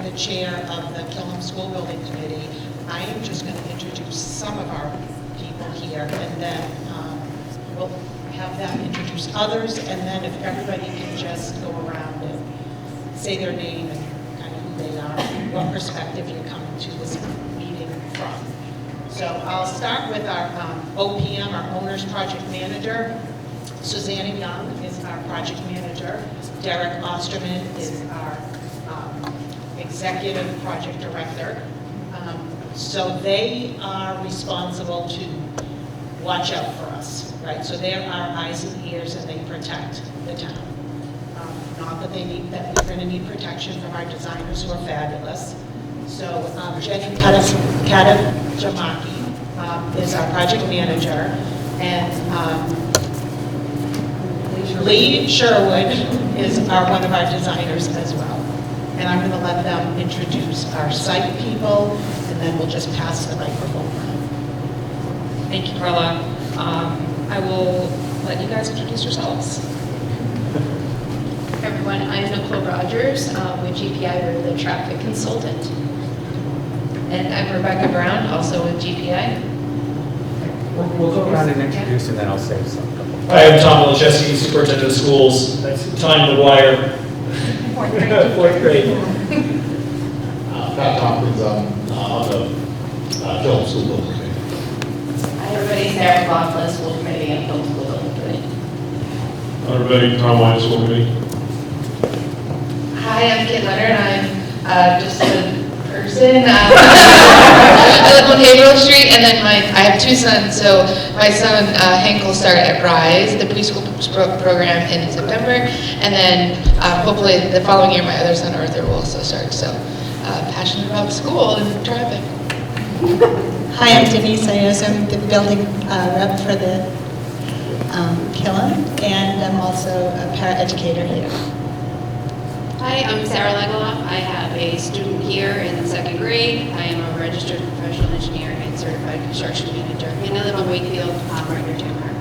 the chair of the Killam School Building Committee, I am just going to introduce some of our people here, and then we'll have them introduce others, and then if everybody can just go around and say their name and kind of who they are, what perspective you're coming to this meeting from. So I'll start with our OPM, our Owner's Project Manager. Susanna Young is our project manager. Derek Osterman is our executive project director. So they are responsible to watch out for us, right? So they're our eyes and ears, and they protect the town. Not that we're going to need protection from our designers who are fabulous. So Jenny Katajamaki is our project manager, and Lee Sherwood is one of our designers as well. And I'm going to let them introduce our site people, and then we'll just pass the microphone around. Thank you, Carla. I will let you guys introduce yourselves. Hi everyone, I'm Nicole Rogers with GPI, we're the traffic consultant. And I'm Rebecca Brown, also with GPI. We'll go around and introduce, and then I'll say something. Hi, I'm Tom Olszewski, Superintendent of Schools. That's Tom McGuire. Fourth grade. Pat Tompkins, on the Killam School Building Committee. Hi everybody, Sarah Laughlin, School Committee and Killam School Building Committee. Hi everybody, Tom White, School Committee. Hi, I'm Kit Leonard. I'm just a person. I live on Haverhill Street, and then I have two sons. So my son Hank will start at Rise, the preschool program, in September, and then hopefully the following year my other son Arthur will also start. So passionate about school and traffic. Hi, I'm Denise Ayers. I'm the building rep for the Killam, and I'm also a paraeducator here. Hi, I'm Sarah Legoloff. I have a student here in the second grade. I am a registered professional engineer and certified construction manager. And I live on Wakefield, right near Tamara.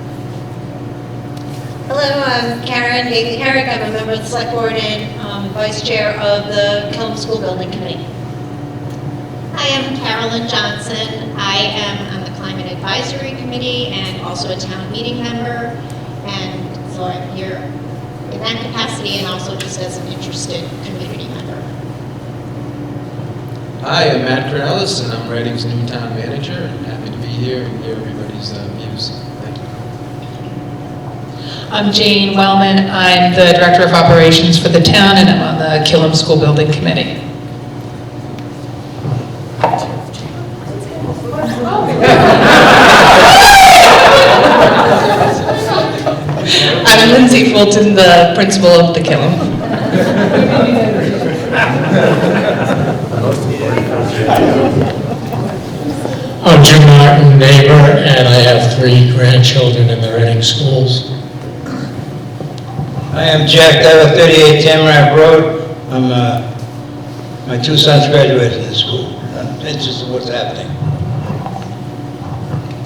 Hello, I'm Karen Bailey-Herrick. I'm a member of the select board and vice chair of the Killam School Building Committee. Hi, I'm Carolyn Johnson. I am on the Climate Advisory Committee and also a town meeting member. And so I'm here in that capacity and also just as an interested community member. Hi, I'm Matt Cornelis, and I'm Reading's new town manager. I'm happy to be here and hear everybody's views. Thank you. I'm Jane Wellman. I'm the Director of Operations for the town, and I'm on the Killam School Building Committee. I'm Lindsay Fulton, the principal of the Killam. I'm Jim Martin, neighbor, and I have 3 grandchildren in the Reading schools. I am Jack Dever, 38 Tamarack Road. My 2 sons graduated in school. I'm interested in what's happening.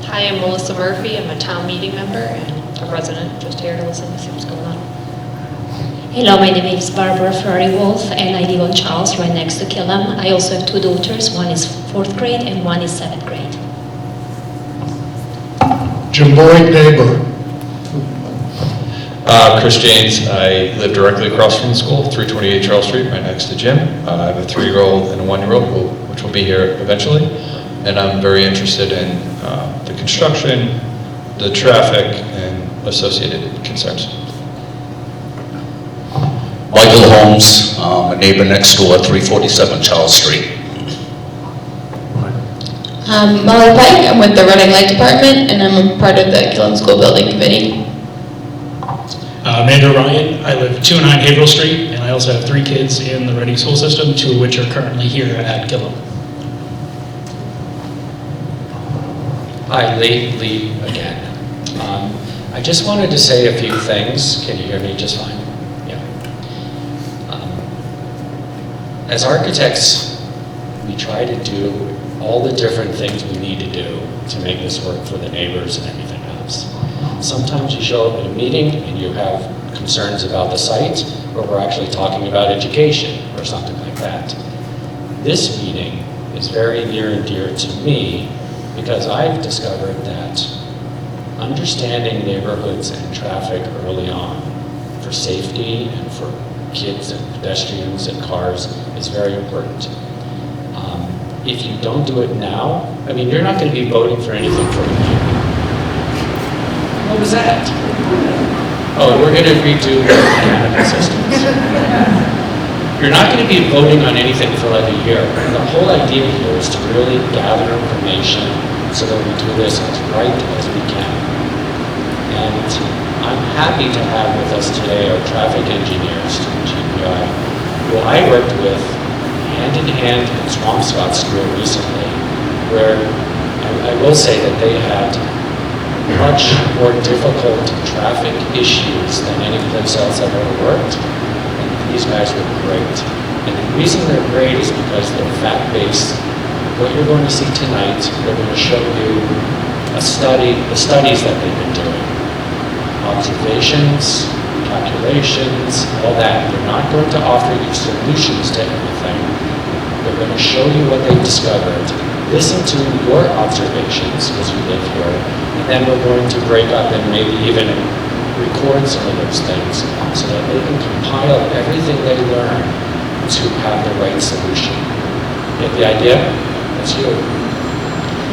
Hi, I'm Melissa Murphy. I'm a town meeting member and a resident just here to listen to see what's going on. Hello, my name is Barbara Ferrari-Wolf, and I live on Charles, right next to Killam. I also have 2 daughters. One is 4th grade and one is 7th grade. Jim Boyd, neighbor. Chris Janes. I live directly across from the school, 328 Charles Street, right next to Jim. I have a 3-year-old and a 1-year-old, which will be here eventually. And I'm very interested in the construction, the traffic, and associated concerns. Michael Holmes, a neighbor next door, 347 Charles Street. Molly Pike. I'm with the Reading Light Department, and I'm a part of the Killam School Building Committee. Amanda Ryan. I live 209 Haverhill Street, and I also have 3 kids in the Reading school system, 2 of which are currently here at Killam. Hi, Lee again. I just wanted to say a few things. Can you hear me just fine? Yeah. As architects, we try to do all the different things we need to do to make this work for the neighbors and everything else. Sometimes you show up at a meeting and you have concerns about the site, or we're actually talking about education or something like that. This meeting is very near and dear to me because I've discovered that understanding neighborhoods and traffic early on for safety and for kids and pedestrians and cars is very important. If you don't do it now, I mean, you're not going to be voting for anything for a year. What was that? Oh, we're going to redo the cannabis systems. You're not going to be voting on anything for like a year. The whole idea here is to really gather information so that we do this as right as we can. And I'm happy to have with us today our traffic engineers from GPI, who I worked with hand in hand in Swampscott School recently, where I will say that they had much more difficult traffic issues than any place else I've ever worked. And these guys were great. And the reason they're great is because they're fact-based. What you're going to see tonight, they're going to show you the studies that they've been doing. Observations, calculations, all that. They're not going to offer you solutions to everything. They're going to show you what they've discovered, listen to your observations because you live here, and then we're going to break up and maybe even record some of those things so that they can compile everything they learn to have the right solution. Get the idea? That's you.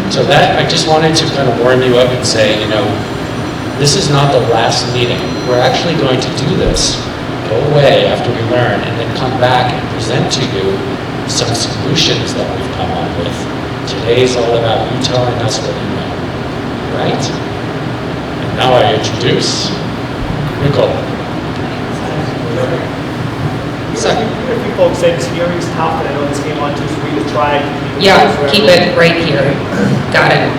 So that, I just wanted to kind of warm you up and say, you know, this is not the last meeting. We're actually going to do this, go away after we learn, and then come back and present to you some solutions that we've come up with. Today's all about you telling us what you know, right? And now I introduce Nicole. So, a few folks say this hearing's tough, and I know this came on too, so we just tried. Yeah, keep it right here. Got it.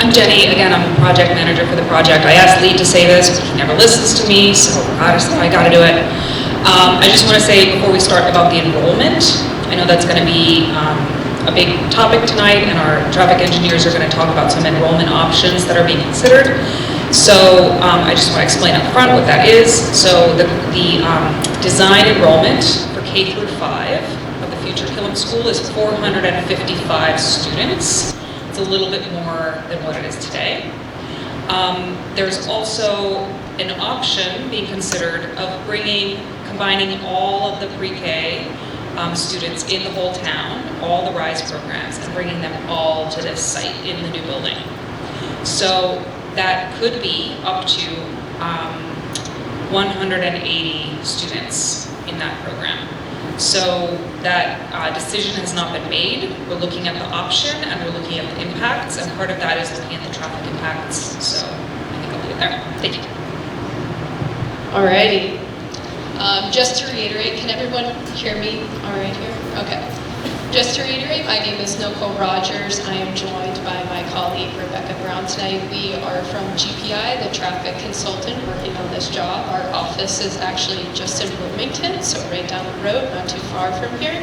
I'm Jenny. Again, I'm the project manager for the project. I asked Lee to say this, but he never listens to me, so I got to do it. I just want to say before we start about the enrollment, I know that's going to be a big topic tonight, and our traffic engineers are going to talk about some enrollment options that are being considered. So I just want to explain up front what that is. So the design enrollment for K through 5 of the future Killam School is 455 students. It's a little bit more than what it is today. There's also an option being considered of combining all of the pre-K students in the whole town, all the RISE programs, and bringing them all to this site in the new building. So that could be up to 180 students in that program. So that decision has not been made. We're looking at the option and we're looking at the impacts, and part of that is looking at the traffic impacts. So I think I'll leave it there. Thank you. Alrighty. Just to reiterate, can everyone hear me all right here? Okay. Just to reiterate, my name is Nicole Rogers. I am joined by my colleague Rebecca Brown tonight. We are from GPI, the traffic consultant working on this job. Our office is actually just in Bloomington, so right down the road, not too far from here.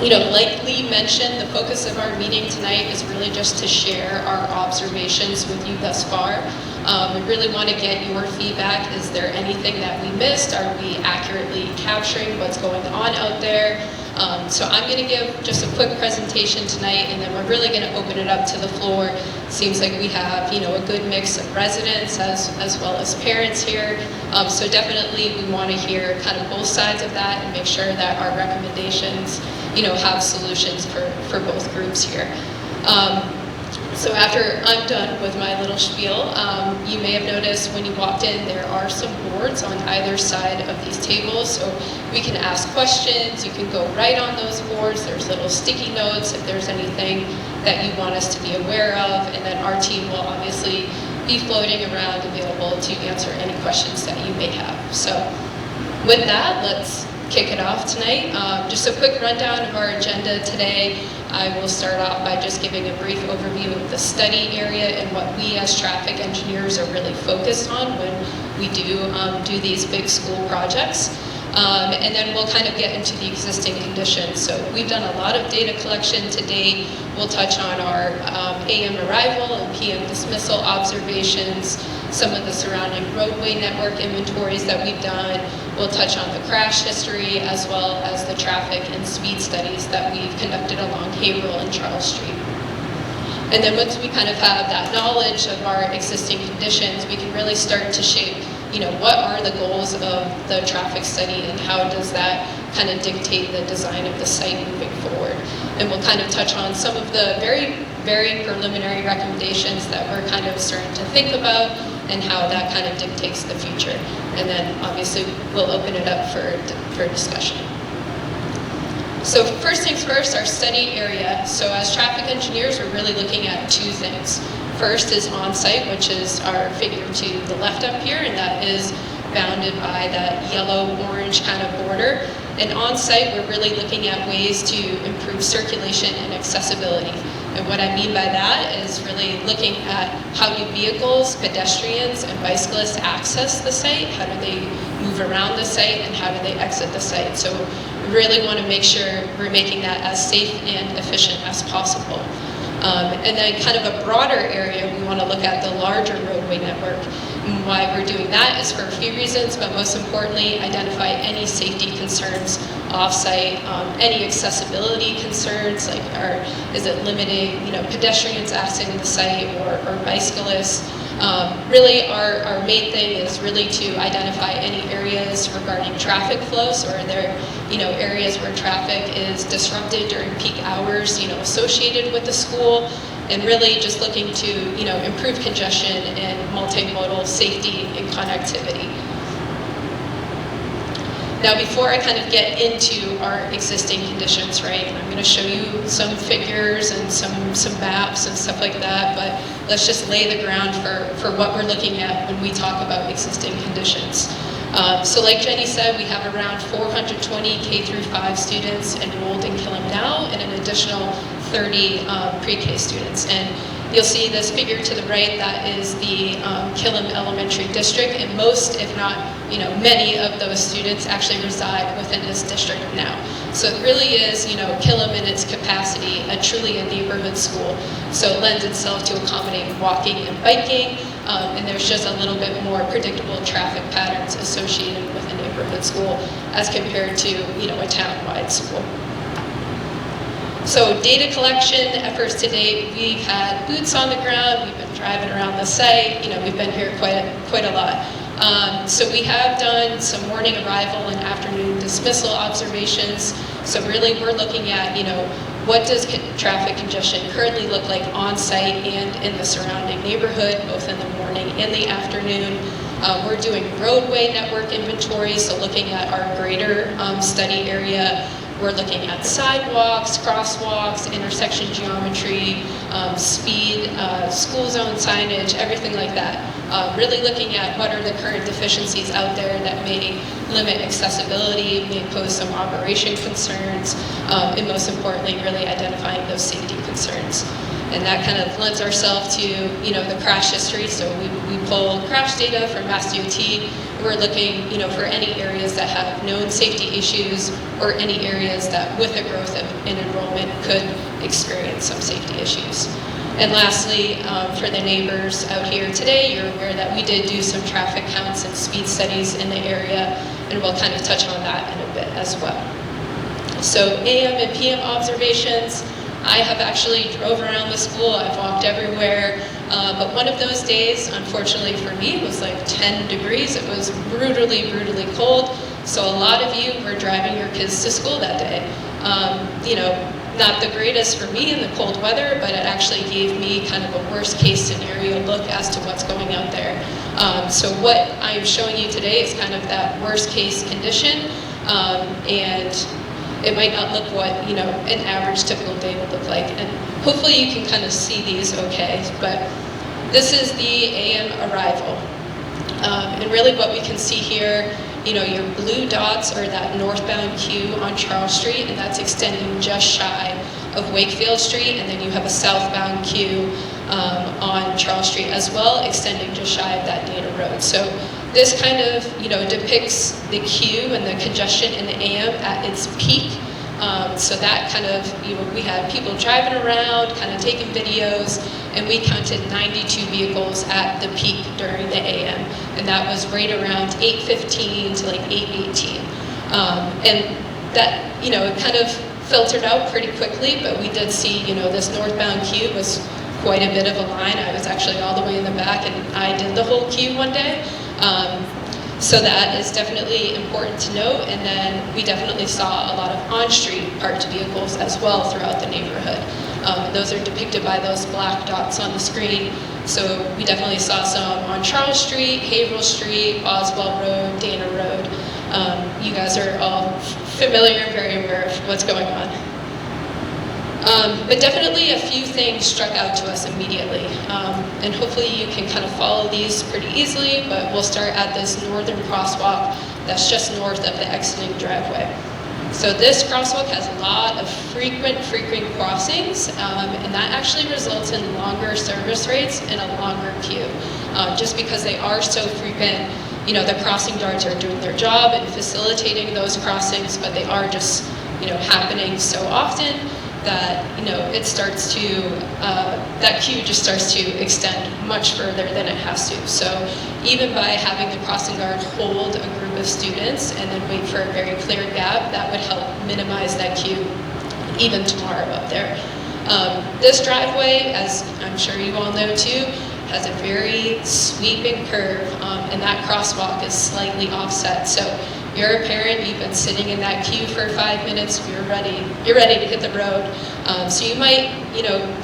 You know, like Lee mentioned, the focus of our meeting tonight is really just to share our observations with you thus far. We really want to get your feedback. Is there anything that we missed? Are we accurately capturing what's going on out there? So I'm going to give just a quick presentation tonight, and then we're really going to open it up to the floor. Seems like we have, you know, a good mix of residents as well as parents here. So definitely we want to hear kind of both sides of that and make sure that our recommendations, you know, have solutions for both groups here. So after I'm done with my little spiel, you may have noticed when you walked in, there are some boards on either side of these tables. So we can ask questions, you can go right on those boards. There's little sticky notes if there's anything that you want us to be aware of. And then our team will obviously be floating around available to answer any questions that you may have. So with that, let's kick it off tonight. Just a quick rundown of our agenda today. I will start off by just giving a brief overview of the study area and what we as traffic engineers are really focused on when we do these big school projects. And then we'll kind of get into the existing conditions. So we've done a lot of data collection to date. We'll touch on our AM arrival and PM dismissal observations, some of the surrounding roadway network inventories that we've done, We'll touch on the crash history as well as the traffic and speed studies that we've conducted along Haverhill and Charles Street. And then once we kind of have that knowledge of our existing conditions, we can really start to shape, what are the goals of the traffic study and how does that kind of dictate the design of the site moving forward. And we'll kind of touch on some of the very, very preliminary recommendations that we're kind of starting to think about and how that kind of dictates the future. And then obviously we'll open it up for discussion. So first things first, our study area. So as traffic engineers, we're really looking at two things. First is on-site, which is our figure to the left up here, and that is bounded by that yellow-orange kind of border. And on-site, we're really looking at ways to improve circulation and accessibility. And what I mean by that is really looking at how do vehicles, pedestrians, and bicyclists access the site, how do they move around the site, and how do they exit the site. So we really want to make sure we're making that as safe and efficient as possible. And then kind of a broader area, we want to look at the larger roadway network. And why we're doing that is for a few reasons, but most importantly, identify any safety concerns off-site, any accessibility concerns, like is it limiting, pedestrians accessing the site or bicyclists. Really, our main thing is really to identify any areas regarding traffic flows, or are there, areas where traffic is disrupted during peak hours, associated with the school, and really just looking to, improve congestion and multimodal safety and connectivity. Now, before I kind of get into our existing conditions, right, I'm going to show you some figures and some maps and stuff like that, but let's just lay the ground for what we're looking at when we talk about existing conditions. So like Jenny said, we have around 420 K through 5 students enrolled in Killam now, and an additional 30 pre-K students. And you'll see this figure to the right, that is the Killam Elementary District, and most, if not, many of those students actually reside within this district now. So it really is, Killam in its capacity, truly a neighborhood school. So it lends itself to accommodate walking and biking, and there's just a little bit more predictable traffic patterns associated with a neighborhood school as compared to, a town-wide school. So data collection efforts to date, we've had boots on the ground, we've been driving around the site, we've been here quite a lot. So we have done some morning arrival and afternoon dismissal observations. So really we're looking at, what does traffic congestion currently look like on site and in the surrounding neighborhood, both in the morning and the afternoon. We're doing roadway network inventory, so looking at our greater study area. We're looking at sidewalks, crosswalks, intersection geometry, speed, school zone signage, everything like that. Really looking at what are the current deficiencies out there that may limit accessibility, may pose some operation concerns, and most importantly, really identifying those safety concerns. And that kind of lends ourselves to, the crash history. So we pull crash data from Mass DOT. We're looking, for any areas that have known safety issues or any areas that with the growth in enrollment could experience some safety issues. And lastly, for the neighbors out here today, you're aware that we did do some traffic counts and speed studies in the area, and we'll kind of touch on that in a bit as well. So AM and PM observations. I have actually drove around the school, I've walked everywhere, but one of those days, unfortunately for me, was like 10 degrees. It was brutally, brutally cold. So a lot of you were driving your kids to school that day. Not the greatest for me in the cold weather, but it actually gave me kind of a worst case scenario look as to what's going out there. So what I'm showing you today is kind of that worst case condition, and it might not look what, an average typical day would look like. And hopefully you can kind of see these okay, but this is the AM arrival. And really what we can see here, your blue dots are that northbound queue on Charles Street, and that's extending just shy of Wakefield Street, and then you have a southbound queue on Charles Street as well, extending just shy of that Dana Road. So this kind of, depicts the queue and the congestion in the AM at its peak. So that kind of, we had people driving around, kind of taking videos, and we counted 92 vehicles at the peak during the AM. And that was right around 8:15 to like 8:18. And that, it kind of filtered out pretty quickly, but we did see, this northbound queue was quite a bit of a line. I was actually all the way in the back, and I did the whole queue one day. So that is definitely important to note. And then we definitely saw a lot of on-street parked vehicles as well throughout the neighborhood. Those are depicted by those black dots on the screen. So we definitely saw some on Charles Street, Haverhill Street, Boswell Road, Dana Road. You guys are all familiar and very aware of what's going on. But definitely a few things struck out to us immediately. And hopefully you can kind of follow these pretty easily, but we'll start at this northern crosswalk that's just north of the exiting driveway. So this crosswalk has a lot of frequent crossings, and that actually results in longer service rates and a longer queue. Just because they are so frequent, the crossing guards are doing their job and facilitating those crossings, but they are just, happening so often that, it starts to, that queue just starts to extend much further than it has to. So even by having the crossing guard hold a group of students and then wait for a very clear gap, that would help minimize that queue even tomorrow up there. This driveway, as I'm sure you all know too, has a very sweeping curve, and that crosswalk is slightly offset. So you're a parent, you've been sitting in that queue for 5 minutes, you're ready to hit the road. So you might,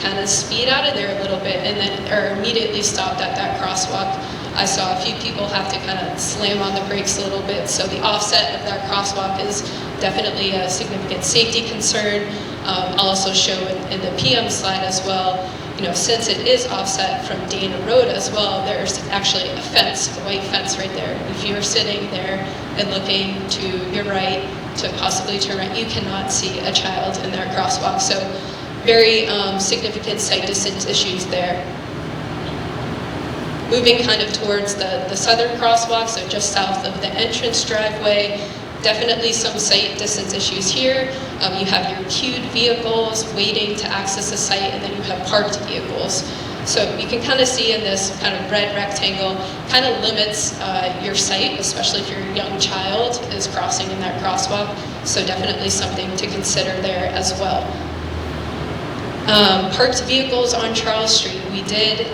kind of speed out of there a little bit and then, or immediately stop at that crosswalk. I saw a few people have to kind of slam on the brakes a little bit. So the offset of that crosswalk is definitely a significant safety concern. I'll also show in the PM slide as well, since it is offset from Dana Road as well, there's actually a fence, a white fence right there. If you're sitting there and looking to your right, to possibly to your right, you cannot see a child in that crosswalk. So very significant sight distance issues there. Moving kind of towards the southern crosswalk, so just south of the entrance driveway, definitely some sight distance issues here. You have your queued vehicles waiting to access the site, and then you have parked vehicles. So you can kind of see in this kind of red rectangle, kind of limits your sight, especially if your young child is crossing in that crosswalk. So definitely something to consider there as well. Parked vehicles on Charles Street. We did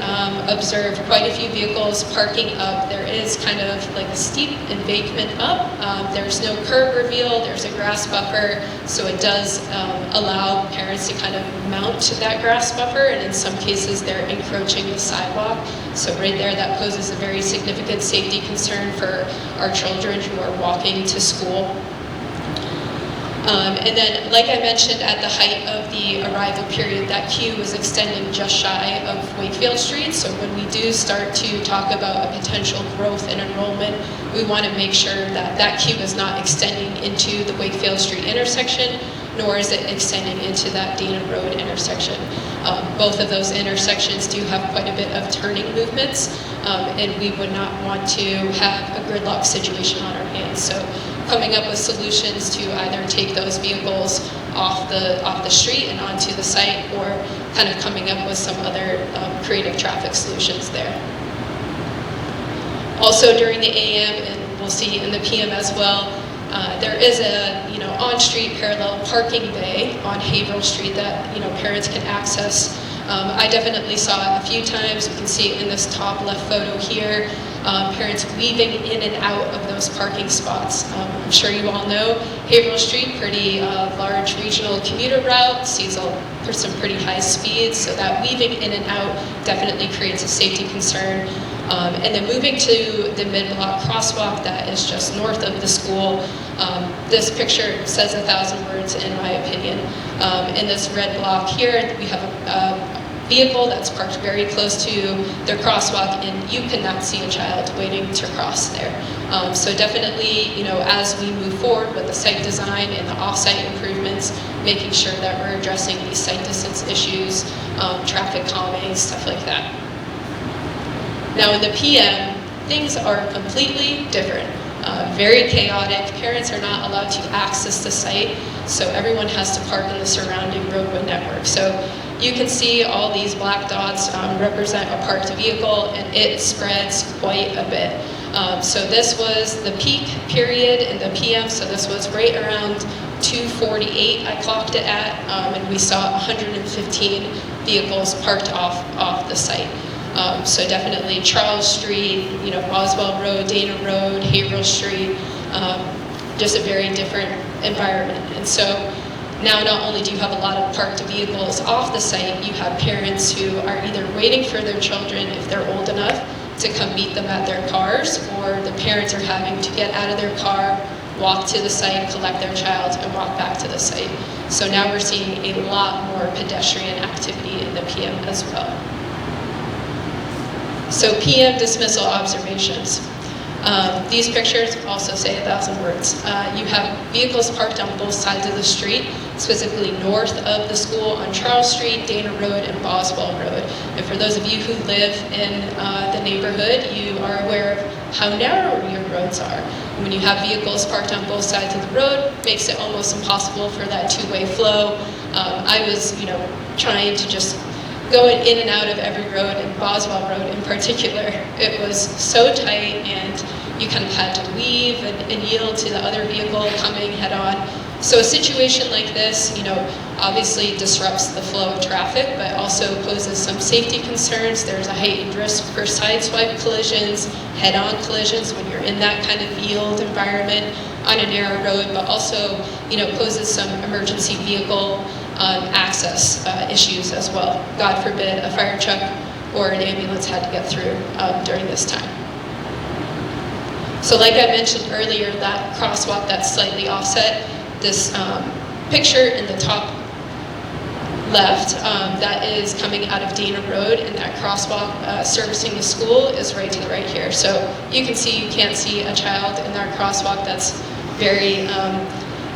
observe quite a few vehicles parking up. There is kind of like a steep embankment up. There's no curb reveal, there's a grass buffer, so it does allow parents to kind of mount to that grass buffer, and in some cases they're encroaching the sidewalk. So right there, that poses a very significant safety concern for our children who are walking to school. And then, like I mentioned, at the height of the arrival period, that queue was extending just shy of Wakefield Street. So when we do start to talk about a potential growth in enrollment, we want to make sure that that queue is not extending into the Wakefield Street intersection, nor is it extending into that Dana Road intersection. Both of those intersections do have quite a bit of turning movements, and we would not want to have a gridlock situation on our hands. So coming up with solutions to either take those vehicles off the street and onto the site, or kind of coming up with some other creative traffic solutions there. Also during the AM, and we'll see in the PM as well, there is a on-street parallel parking bay on Haverhill Street that parents can access. I definitely saw it a few times. You can see it in this top left photo here. Parents weaving in and out of those parking spots. I'm sure you all know Haverhill Street, pretty large regional commuter route, sees some pretty high speeds, so that weaving in and out definitely creates a safety concern. And then moving to the mid-block crosswalk that is just north of the school, this picture says 1,000 words in my opinion. In this red block here, we have a vehicle that's parked very close to their crosswalk, and you cannot see a child waiting to cross there. So definitely, as we move forward with the site design and the off-site improvements, making sure that we're addressing these site distance issues, traffic calming, stuff like that. Now in the PM, things are completely different. very chaotic. Parents are not allowed to access the site, so everyone has to park in the surrounding roadway network. So you can see all these black dots represent a parked vehicle, and it spreads quite a bit. So this was the peak period in the PM, so this was right around 2:48 I clocked it at, and we saw 115 vehicles parked off the site. So definitely Charles Street, Boswell Road, Dana Road, Haverhill Street, just a very different environment. And so now not only do you have a lot of parked vehicles off the site, you have parents who are either waiting for their children, if they're old enough, to come meet them at their cars, or the parents are having to get out of their car, walk to the site, collect their child, and walk back to the site. So now we're seeing a lot more pedestrian activity in the PM as well. So PM dismissal observations. These pictures also say 1,000 words. You have vehicles parked on both sides of the street, specifically north of the school on Charles Street, Dana Road, and Boswell Road. And for those of you who live in the neighborhood, you are aware of how narrow your roads are. When you have vehicles parked on both sides of the road, it makes it almost impossible for that two-way flow. I was, trying to just go in and out of every road, and Boswell Road in particular. It was so tight, and you kind of had to weave and yield to the other vehicle coming head on. So a situation like this, obviously disrupts the flow of traffic, but also poses some safety concerns. There's a heightened risk for sideswipe collisions, head-on collisions when you're in that kind of yield environment on a narrow road, but also, poses some emergency vehicle access issues as well. God forbid a fire truck or an ambulance had to get through during this time. So like I mentioned earlier, that crosswalk that's slightly offset, this picture in the top left that is coming out of Dana Road, and that crosswalk servicing the school is right to the right here. So you can see, you can't see a child in that crosswalk. That's very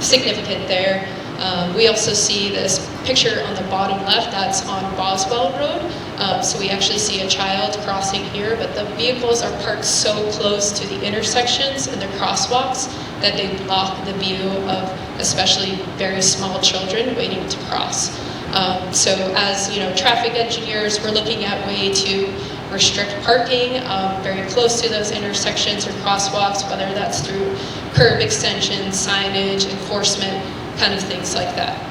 significant there. We also see this picture on the bottom left, that's on Boswell Road. So we actually see a child crossing here, but the vehicles are parked so close to the intersections and the crosswalks that they block the view of especially very small children waiting to cross. So as traffic engineers, we're looking at way to restrict parking very close to those intersections or crosswalks, whether that's through curb extensions, signage, enforcement, kind of things like that.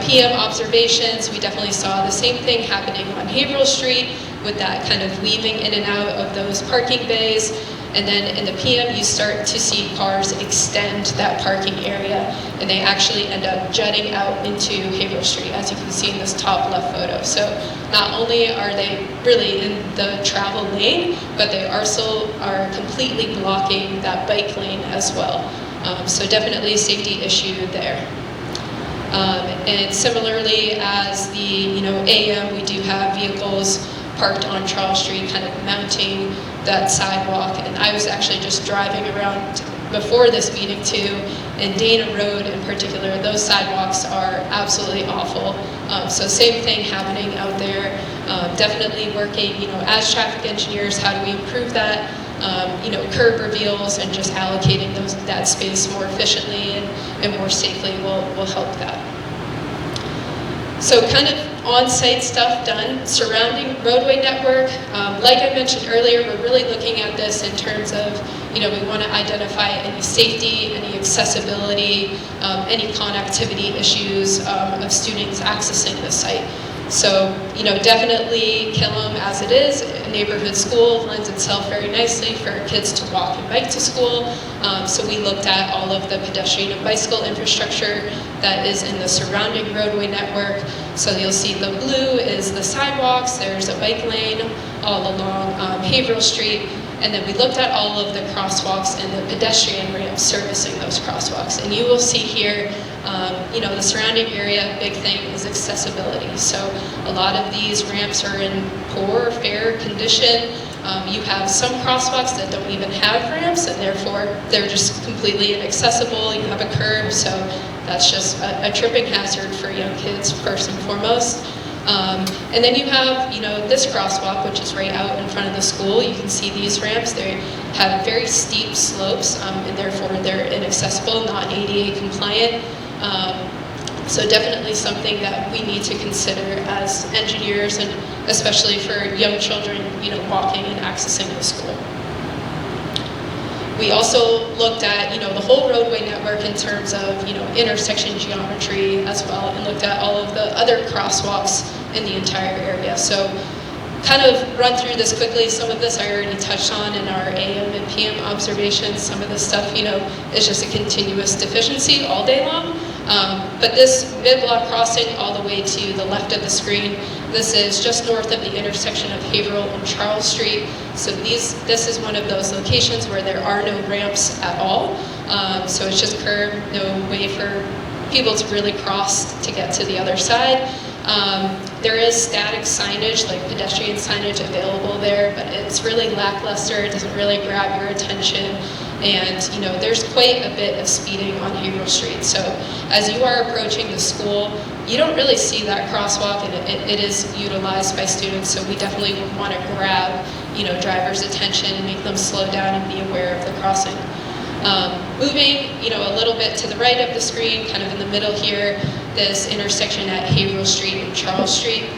PM observations, we definitely saw the same thing happening on Haverhill Street with that kind of weaving in and out of those parking bays. And then in the PM, you start to see cars extend that parking area, and they actually end up jutting out into Haverhill Street, as you can see in this top left photo. So not only are they really in the travel lane, but they also are completely blocking that bike lane as well. So definitely a safety issue there. And similarly as the AM, we do have vehicles parked on Charles Street, kind of mounting that sidewalk. And I was actually just driving around before this meeting too, and Dana Road in particular, those sidewalks are absolutely awful. So same thing happening out there. Definitely working, as traffic engineers, how do we improve that? Curb reveals and just allocating that space more efficiently and more safely will help that. So kind of on-site stuff done, surrounding roadway network. Like I mentioned earlier, we're really looking at this in terms of, we want to identify any safety, any accessibility, any connectivity issues of students accessing the site. So, definitely Killam, as it is, a neighborhood school, lends itself very nicely for kids to walk and bike to school. So we looked at all of the pedestrian and bicycle infrastructure that is in the surrounding roadway network. So you'll see the blue is the sidewalks, there's a bike lane all along Haverhill Street, and then we looked at all of the crosswalks and the pedestrian ramps servicing those crosswalks. And you will see here, the surrounding area, big thing is accessibility. So a lot of these ramps are in poor or fair condition. You have some crosswalks that don't even have ramps, and therefore they're just completely inaccessible. You have a curb, so that's just a tripping hazard for young kids first and foremost. And then you have, this crosswalk, which is right out in front of the school. You can see these ramps. They have very steep slopes, and therefore they're inaccessible, not ADA compliant. So definitely something that we need to consider as engineers, and especially for young children, walking and accessing the school. We also looked at, the whole roadway network in terms of, intersection geometry as well, and looked at all of the other crosswalks in the entire area. So kind of run through this quickly. Some of this I already touched on in our AM and PM observations. Some of this stuff, is just a continuous deficiency all day long. But this mid-block crossing all the way to the left of the screen, this is just north of the intersection of Haverhill and Charles Street. So this is one of those locations where there are no ramps at all. So it's just curb, no way for people to really cross to get to the other side. There is static signage, like pedestrian signage available there, but it's really lackluster. It doesn't really grab your attention. And, there's quite a bit of speeding on Haverhill Street. So as you are approaching the school, you don't really see that crosswalk, and it is utilized by students. So we definitely want to grab, drivers' attention and make them slow down and be aware of the crossing. Moving, a little bit to the right of the screen, kind of in the middle here, this intersection at Haverhill Street and Charles Street.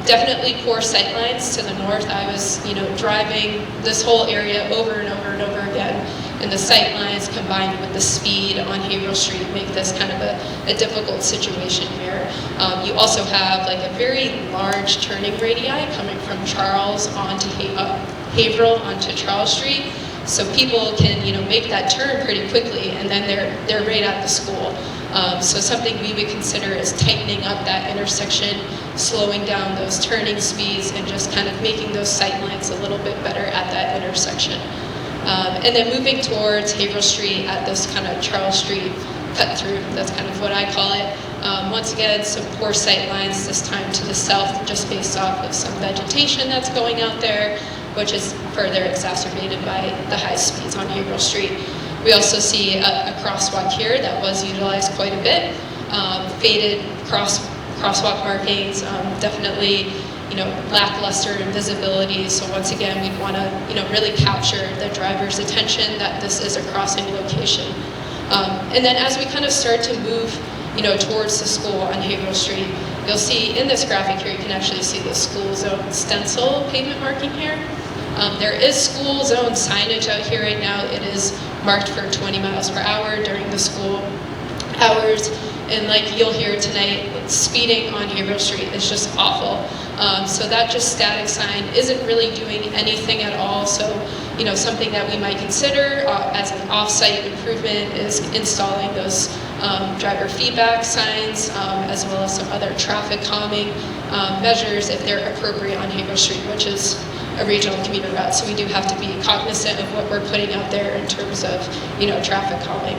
Definitely poor sightlines to the north. I was, driving this whole area over and over and over again, and the sightlines combined with the speed on Haverhill Street make this kind of a difficult situation here. You also have like a very large turning radii coming from Charles onto Haverhill onto Charles Street. So people can, make that turn pretty quickly, and then they're right at the school. So something we would consider is tightening up that intersection, slowing down those turning speeds, and just kind of making those sight lines a little bit better at that intersection. And then moving towards Haverhill Street at this kind of Charles Street cut through, that's kind of what I call it. Once again, some poor sight lines, this time to the south, just based off of some vegetation that's going out there, which is further exacerbated by the high speeds on Haverhill Street. We also see a crosswalk here that was utilized quite a bit. Faded crosswalk markings, definitely, lackluster in visibility. So once again, we'd want to, really capture the driver's attention that this is a crossing location. And then as we kind of start to move, towards the school on Haverhill Street, you'll see in this graphic here, you can actually see the school zone stencil pavement marking here. There is school zone signage out here right now. It is marked for 20 miles per hour during the school hours. And like you'll hear tonight, speeding on Haverhill Street is just awful. So that just static sign isn't really doing anything at all. So, something that we might consider as an off-site improvement is installing those driver feedback signs, as well as some other traffic calming measures if they're appropriate on Haverhill Street, which is a regional commuter route. So we do have to be cognizant of what we're putting out there in terms of, traffic calming.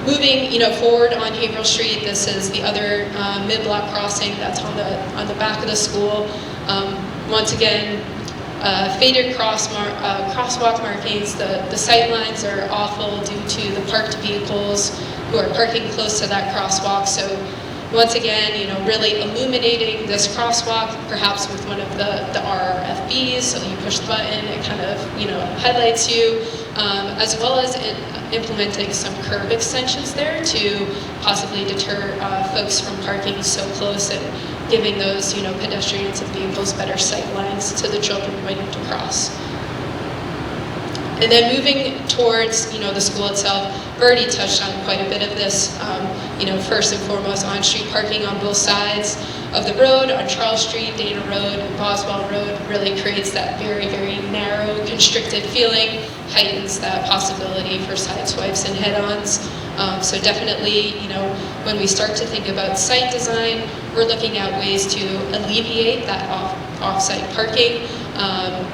Moving, forward on Haverhill Street, this is the other mid-block crossing that's on the back of the school. Once again, faded crosswalk markings. The sight lines are awful due to the parked vehicles who are parking close to that crosswalk. So once again, really illuminating this crosswalk, perhaps with one of the RRFBs, so you push the button, it kind of, highlights you, as well as implementing some curb extensions there to possibly deter folks from parking so close and giving those, pedestrians and vehicles better sight lines to the children waiting to cross. And then moving towards, the school itself, I've already touched on quite a bit of this. First and foremost, on-street parking on both sides of the road, on Charles Street, Dana Road, and Boswell Road, really creates that very, very narrow, constricted feeling, heightens that possibility for side swipes and head-ons. So definitely, when we start to think about site design, we're looking at ways to alleviate that off-site parking,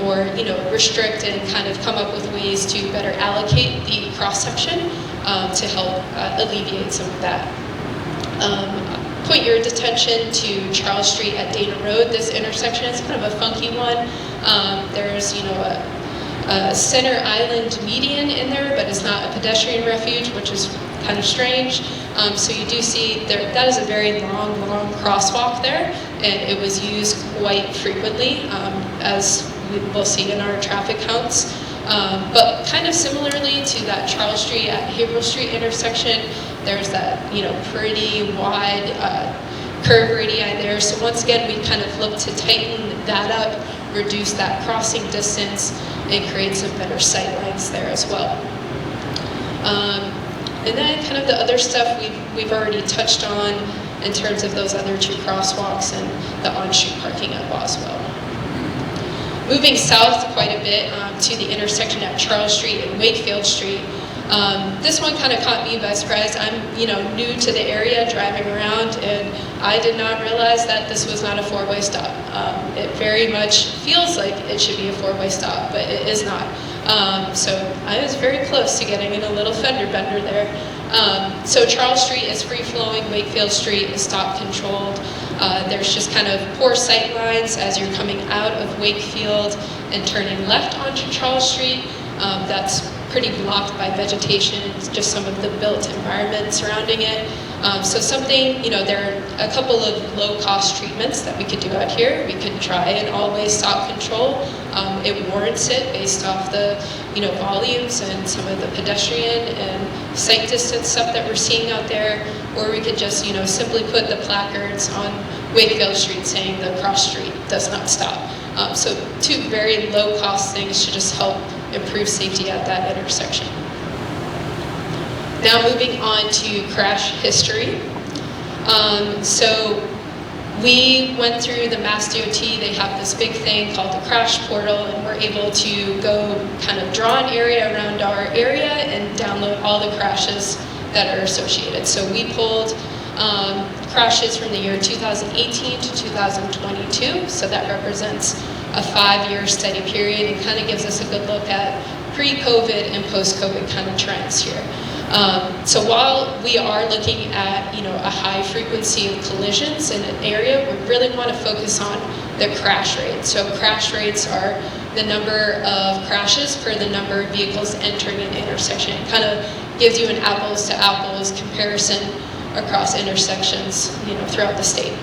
or restrict and kind of come up with ways to better allocate the cross-section to help alleviate some of that. Point your attention to Charles Street at Dana Road. This intersection is kind of a funky one. There's a center island median in there, but it's not a pedestrian refuge, which is kind of strange. So you do see there, that is a very long crosswalk there, and it was used quite frequently, as we will see in our traffic counts. But kind of similarly to that Charles Street at Haverhill Street intersection, there's that, pretty wide curve radii there. So once again, we kind of look to tighten that up, reduce that crossing distance, and create some better sight lines there as well. And then kind of the other stuff we've already touched on in terms of those other two crosswalks and the on-street parking at Boswell. Moving south quite a bit to the intersection at Charles Street and Wakefield Street. This one kind of caught me by surprise. I'm new to the area, driving around, and I did not realize that this was not a four-way stop. It very much feels like it should be a four-way stop, but it is not. So I was very close to getting in a little fender bender there. So Charles Street is free-flowing, Wakefield Street is stop-controlled. There's just kind of poor sight lines as you're coming out of Wakefield and turning left onto Charles Street. That's pretty blocked by vegetation, just some of the built environment surrounding it. So something, there are a couple of low-cost treatments that we could do out here. We could try an all-way stop control. It warrants it based off the, volumes and some of the pedestrian and sight distance stuff that we're seeing out there. Or we could just, simply put the placards on Wakefield Street saying the cross street does not stop. So two very low-cost things to just help improve safety at that intersection. Now moving on to crash history. So we went through the Mass DOT. They have this big thing called the crash portal, and we're able to go kind of draw an area around our area and download all the crashes that are associated. So we pulled crashes from the year 2018 to 2022. So that represents a 5-year steady period and kind of gives us a good look at pre-COVID and post-COVID kind of trends here. So while we are looking at a high frequency of collisions in an area, we really want to focus on the crash rate. So crash rates are the number of crashes per the number of vehicles entering an intersection. It kind of gives you an apples to apples comparison across intersections throughout the state.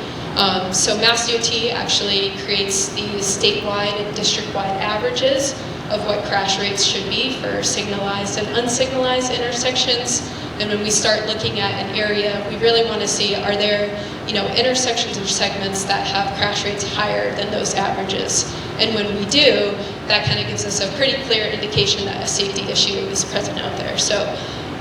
So Mass DOT actually creates these statewide and district-wide averages of what crash rates should be for signalized and unsignalized intersections. And when we start looking at an area, we really want to see, are there intersections or segments that have crash rates higher than those averages? And when we do, that kind of gives us a pretty clear indication that a safety issue is present out there. So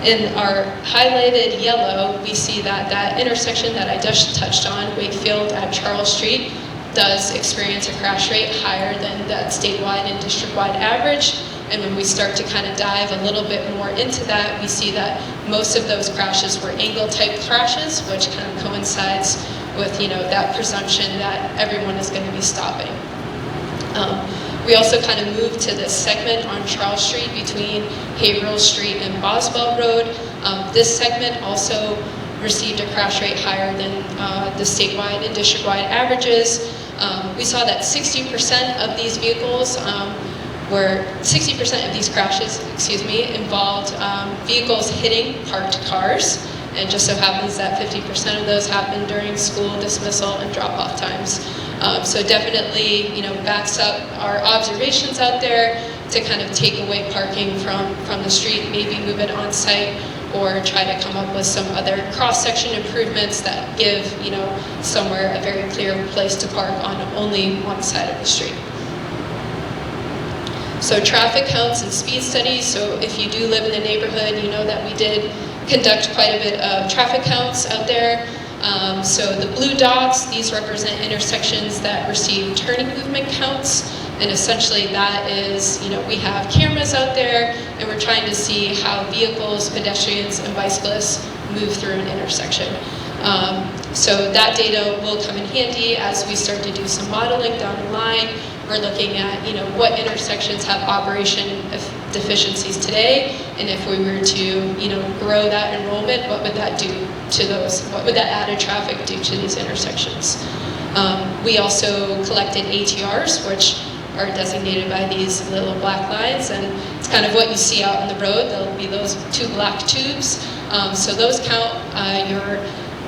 in our highlighted yellow, we see that that intersection that I just touched on, Wakefield at Charles Street, does experience a crash rate higher than that statewide and district-wide average. And when we start to kind of dive a little bit more into that, we see that most of those crashes were angle-type crashes, which kind of coincides with that presumption that everyone is going to be stopping. We also kind of moved to this segment on Charles Street between Haverhill Street and Boswell Road. This segment also received a crash rate higher than the statewide and district-wide averages. We saw that 60% of these vehicles 60% of these crashes, involved vehicles hitting parked cars. And it just so happens that 50% of those happen during school dismissal and drop-off times. So definitely, backs up our observations out there to kind of take away parking from the street, maybe move it on site, or try to come up with some other cross-section improvements that give, somewhere a very clear place to park on only one side of the street. So traffic counts and speed studies. So if you do live in the neighborhood, you know that we did conduct quite a bit of traffic counts out there. So the blue dots, these represent intersections that receive turning movement counts. And essentially that is, we have cameras out there and we're trying to see how vehicles, pedestrians, and bicyclists move through an intersection. So that data will come in handy as we start to do some modeling down the line. We're looking at, what intersections have operation deficiencies today, and if we were to, grow that enrollment, what would that do to those? What would that added traffic do to these intersections? We also collected ATRs, which are designated by these little black lines, and it's kind of what you see out on the road. There'll be those 2 black tubes. So those count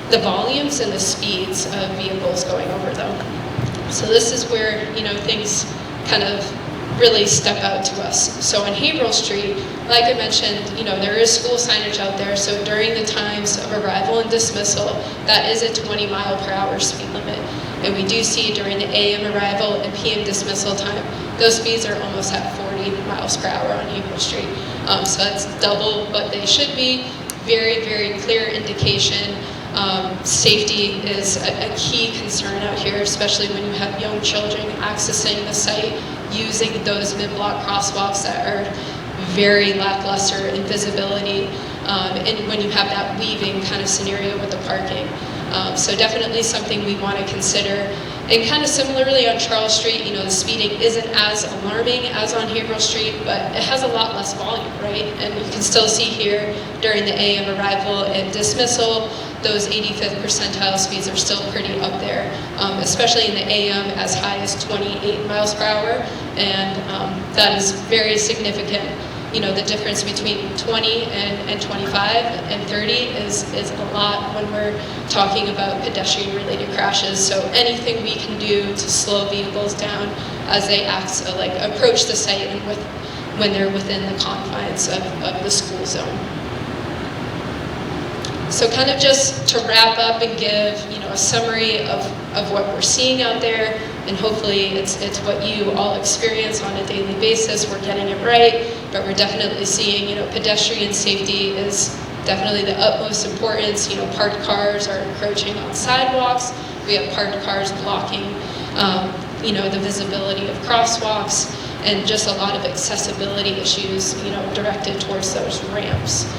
the volumes and the speeds of vehicles going over them. So this is where, things kind of really step out to us. So on Haverhill Street, like I mentioned, there is school signage out there. So during the times of arrival and dismissal, that is a 20-mile-per-hour speed limit. And we do see during the AM arrival and PM dismissal time, those speeds are almost at 40 miles per hour on Haverhill Street. So that's double what they should be. Very, very clear indication. Safety is a key concern out here, especially when you have young children accessing the site, using those mid-block crosswalks that are very lackluster in visibility, and when you have that weaving kind of scenario with the parking. So definitely something we want to consider. And kind of similarly on Charles Street, the speeding isn't as alarming as on Haverhill Street, but it has a lot less volume, right? And you can still see here during the AM arrival and dismissal, those 85th percentile speeds are still pretty up there, especially in the AM as high as 28 miles per hour. And that is very significant. The difference between 20 and 25 and 30 is a lot when we're talking about pedestrian-related crashes. So anything we can do to slow vehicles down as they approach the site and when they're within the confines of the school zone. So kind of just to wrap up and give a summary of what we're seeing out there, and hopefully it's what you all experience on a daily basis. We're getting it right, but we're definitely seeing pedestrian safety is definitely the utmost importance. Parked cars are encroaching on sidewalks. We have parked cars blocking the visibility of crosswalks, and just a lot of accessibility issues directed towards those ramps.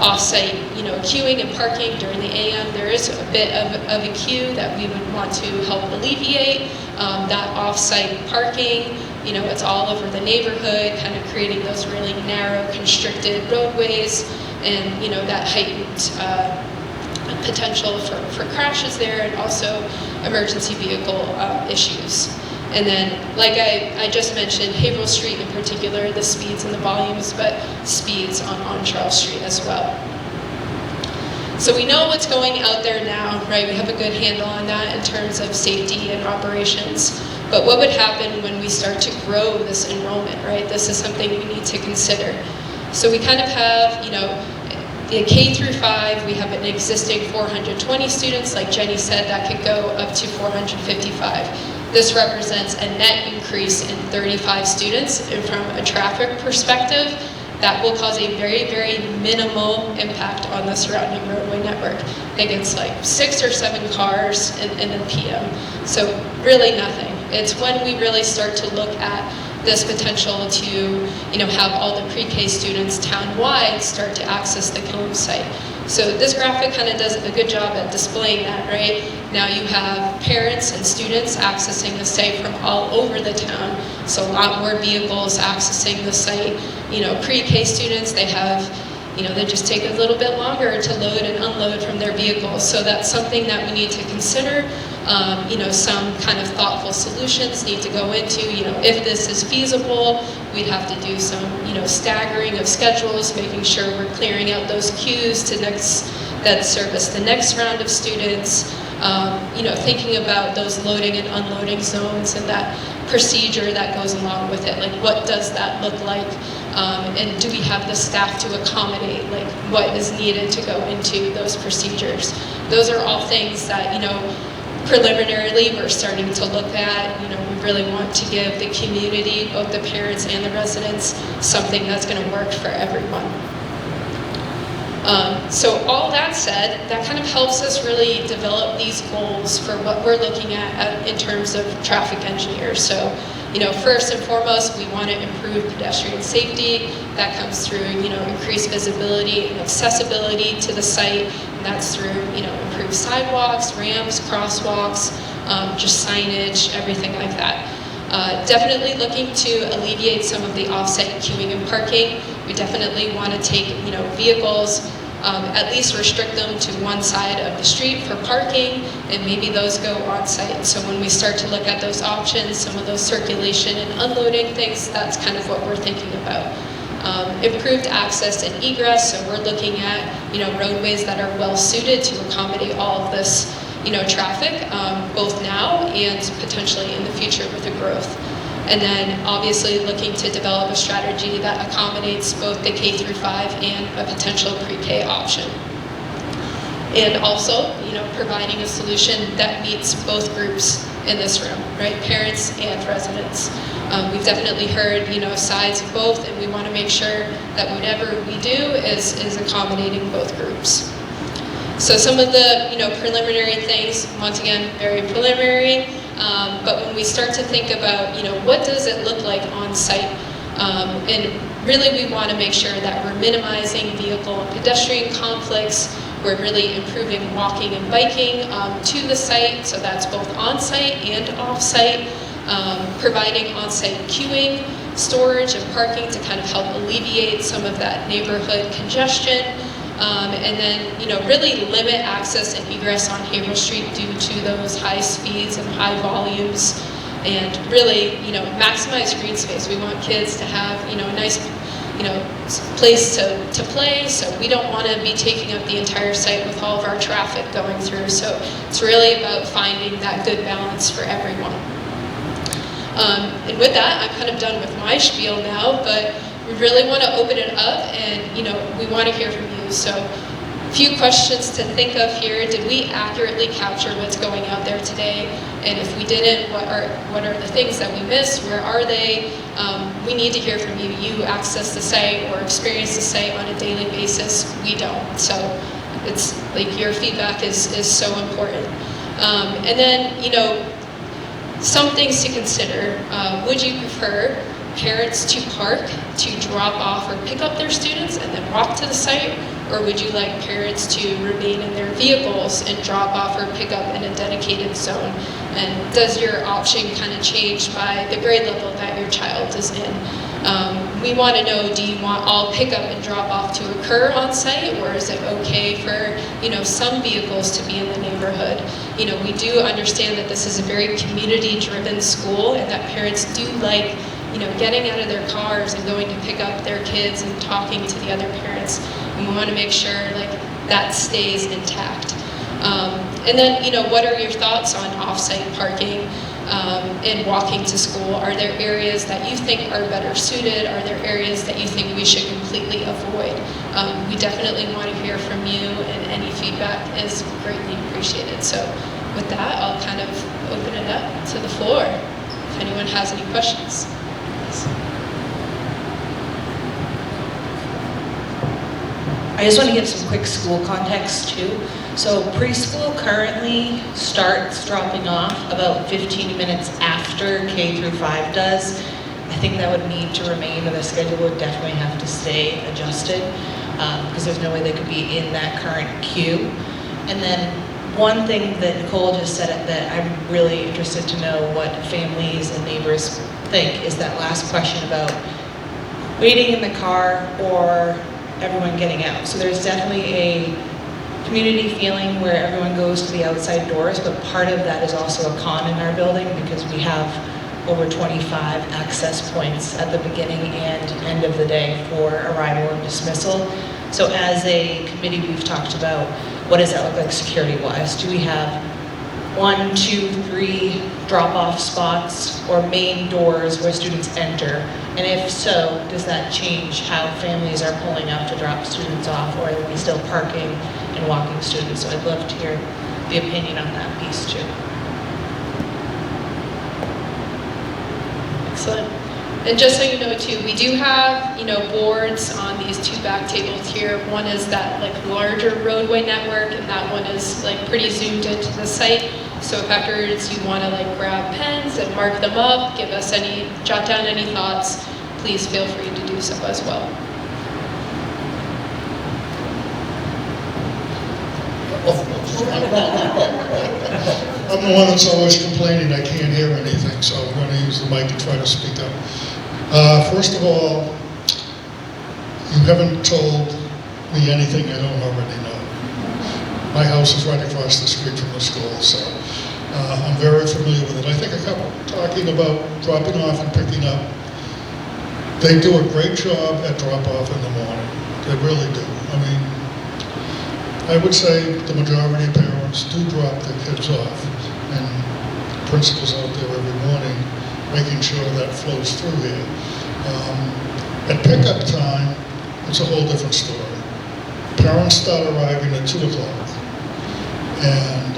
Off-site, queuing and parking during the AM, there is a bit of a queue that we would want to help alleviate. That off-site parking, it's all over the neighborhood, kind of creating those really narrow, constricted roadways, and that heightened potential for crashes there, and also emergency vehicle issues. And then, like I just mentioned, Haverhill Street in particular, the speeds and the volumes, but speeds on Charles Street as well. So we know what's going out there now, right? We have a good handle on that in terms of safety and operations. But what would happen when we start to grow this enrollment, right? This is something we need to consider. So we kind of have, the K through 5, we have an existing 420 students, like Jenny said, that could go up to 455. This represents a net increase in 35 students, and from a traffic perspective, that will cause a very, very minimal impact on the surrounding roadway network. I think it's like 6 or 7 cars in the PM, so really nothing. It's when we really start to look at this potential to have all the pre-K students town-wide start to access the Killam site. So this graphic kind of does a good job at displaying that, right? Now you have parents and students accessing the site from all over the town, so a lot more vehicles accessing the site. Pre-K students, they have, they just take a little bit longer to load and unload from their vehicles, so that's something that we need to consider. Some kind of thoughtful solutions need to go into, if this is feasible, we'd have to do some, staggering of schedules, making sure we're clearing out those queues that service the next round of students, thinking about those loading and unloading zones and that procedure that goes along with it, like what does that look like, and do we have the staff to accommodate, like what is needed to go into those procedures. Those are all things that, preliminarily we're starting to look at. We really want to give the community, both the parents and the residents, something that's going to work for everyone. So all that said, that kind of helps us really develop these goals for what we're looking at in terms of traffic engineers. So, first and foremost, we want to improve pedestrian safety. That comes through, increased visibility and accessibility to the site. And that's through, improved sidewalks, ramps, crosswalks, just signage, everything like that. Definitely looking to alleviate some of the off-site queuing and parking. We definitely want to take, vehicles at least restrict them to one side of the street for parking, and maybe those go on site. So when we start to look at those options, some of those circulation and unloading things, that's kind of what we're thinking about. Improved access and egress, so we're looking at, roadways that are well suited to accommodate all of this, traffic, both now and potentially in the future with the growth. And then obviously looking to develop a strategy that accommodates both the K through 5 and a potential pre-K option. And also, providing a solution that meets both groups in this room, right? Parents and residents. We've definitely heard, sides of both, and we want to make sure that whatever we do is accommodating both groups. So some of the, preliminary things, once again, very preliminary, but when we start to think about, what does it look like on site? And really we want to make sure that we're minimizing vehicle and pedestrian conflicts. We're really improving walking and biking to the site, so that's both on-site and off-site. Providing on-site queuing, storage, and parking to kind of help alleviate some of that neighborhood congestion. And then, really limit access and egress on Haverhill Street due to those high speeds and high volumes. And really, maximize green space. We want kids to have, a nice, place to play. So we don't want to be taking up the entire site with all of our traffic going through. So it's really about finding that good balance for everyone. And with that, I'm kind of done with my spiel now, but we really want to open it up, and we want to hear from you. So a few questions to think of here. Did we accurately capture what's going out there today? And if we didn't, what are the things that we missed? Where are they? We need to hear from you. You access the site or experience the site on a daily basis. We don't. So it's like your feedback is so important. And then, some things to consider. Would you prefer parents to park, to drop off or pick up their students and then walk to the site? Or would you like parents to remain in their vehicles and drop off or pick up in a dedicated zone? And does your option kind of change by the grade level that your child is in? We want to know, do you want all pickup and drop off to occur on site, or is it okay for, some vehicles to be in the neighborhood? We do understand that this is a very community-driven school, and that parents do like, getting out of their cars and going to pick up their kids and talking to the other parents. And we want to make sure that stays intact. And then, what are your thoughts on off-site parking? And walking to school? Are there areas that you think are better suited? Are there areas that you think we should completely avoid? We definitely want to hear from you, and any feedback is greatly appreciated. So with that, I'll kind of open it up to the floor if anyone has any questions. I just want to give some quick school context too. So preschool currently starts dropping off about 15 minutes after K through 5 does. I think that would need to remain, or the schedule would definitely have to stay adjusted because there's no way they could be in that current queue. And then one thing that Nicole just said that I'm really interested to know what families and neighbors think is that last question about waiting in the car or everyone getting out. So there's definitely a community feeling where everyone goes to the outside doors, but part of that is also a con in our building because we have over 25 access points at the beginning and end of the day for arrival and dismissal. So as a committee, we've talked about what does that look like security-wise? Do we have 1, 2, 3 drop-off spots or main doors where students enter? And if so, does that change how families are pulling up to drop students off, or are we still parking and walking students? So I'd love to hear the opinion on that piece too. Excellent. And just so you know too, we do have, boards on these 2 back tables here. One is that larger roadway network, and that one is pretty zoomed into the site. So if afterwards you want to grab pens and mark them up, jot down any thoughts, please feel free to do so as well. I'm the one that's always complaining I can't hear anything, so I'm going to use the mic and try to speak up. First of all, you haven't told me anything I don't already know. My house is right across the street from the school, so I'm very familiar with it. I think talking about dropping off and picking up, they do a great job at drop-off in the morning. They really do. I mean, I would say the majority of parents do drop their kids off, and principals out there every morning making sure that flows through here. At pickup time, it's a whole different story. Parents start arriving at 2 o'clock, and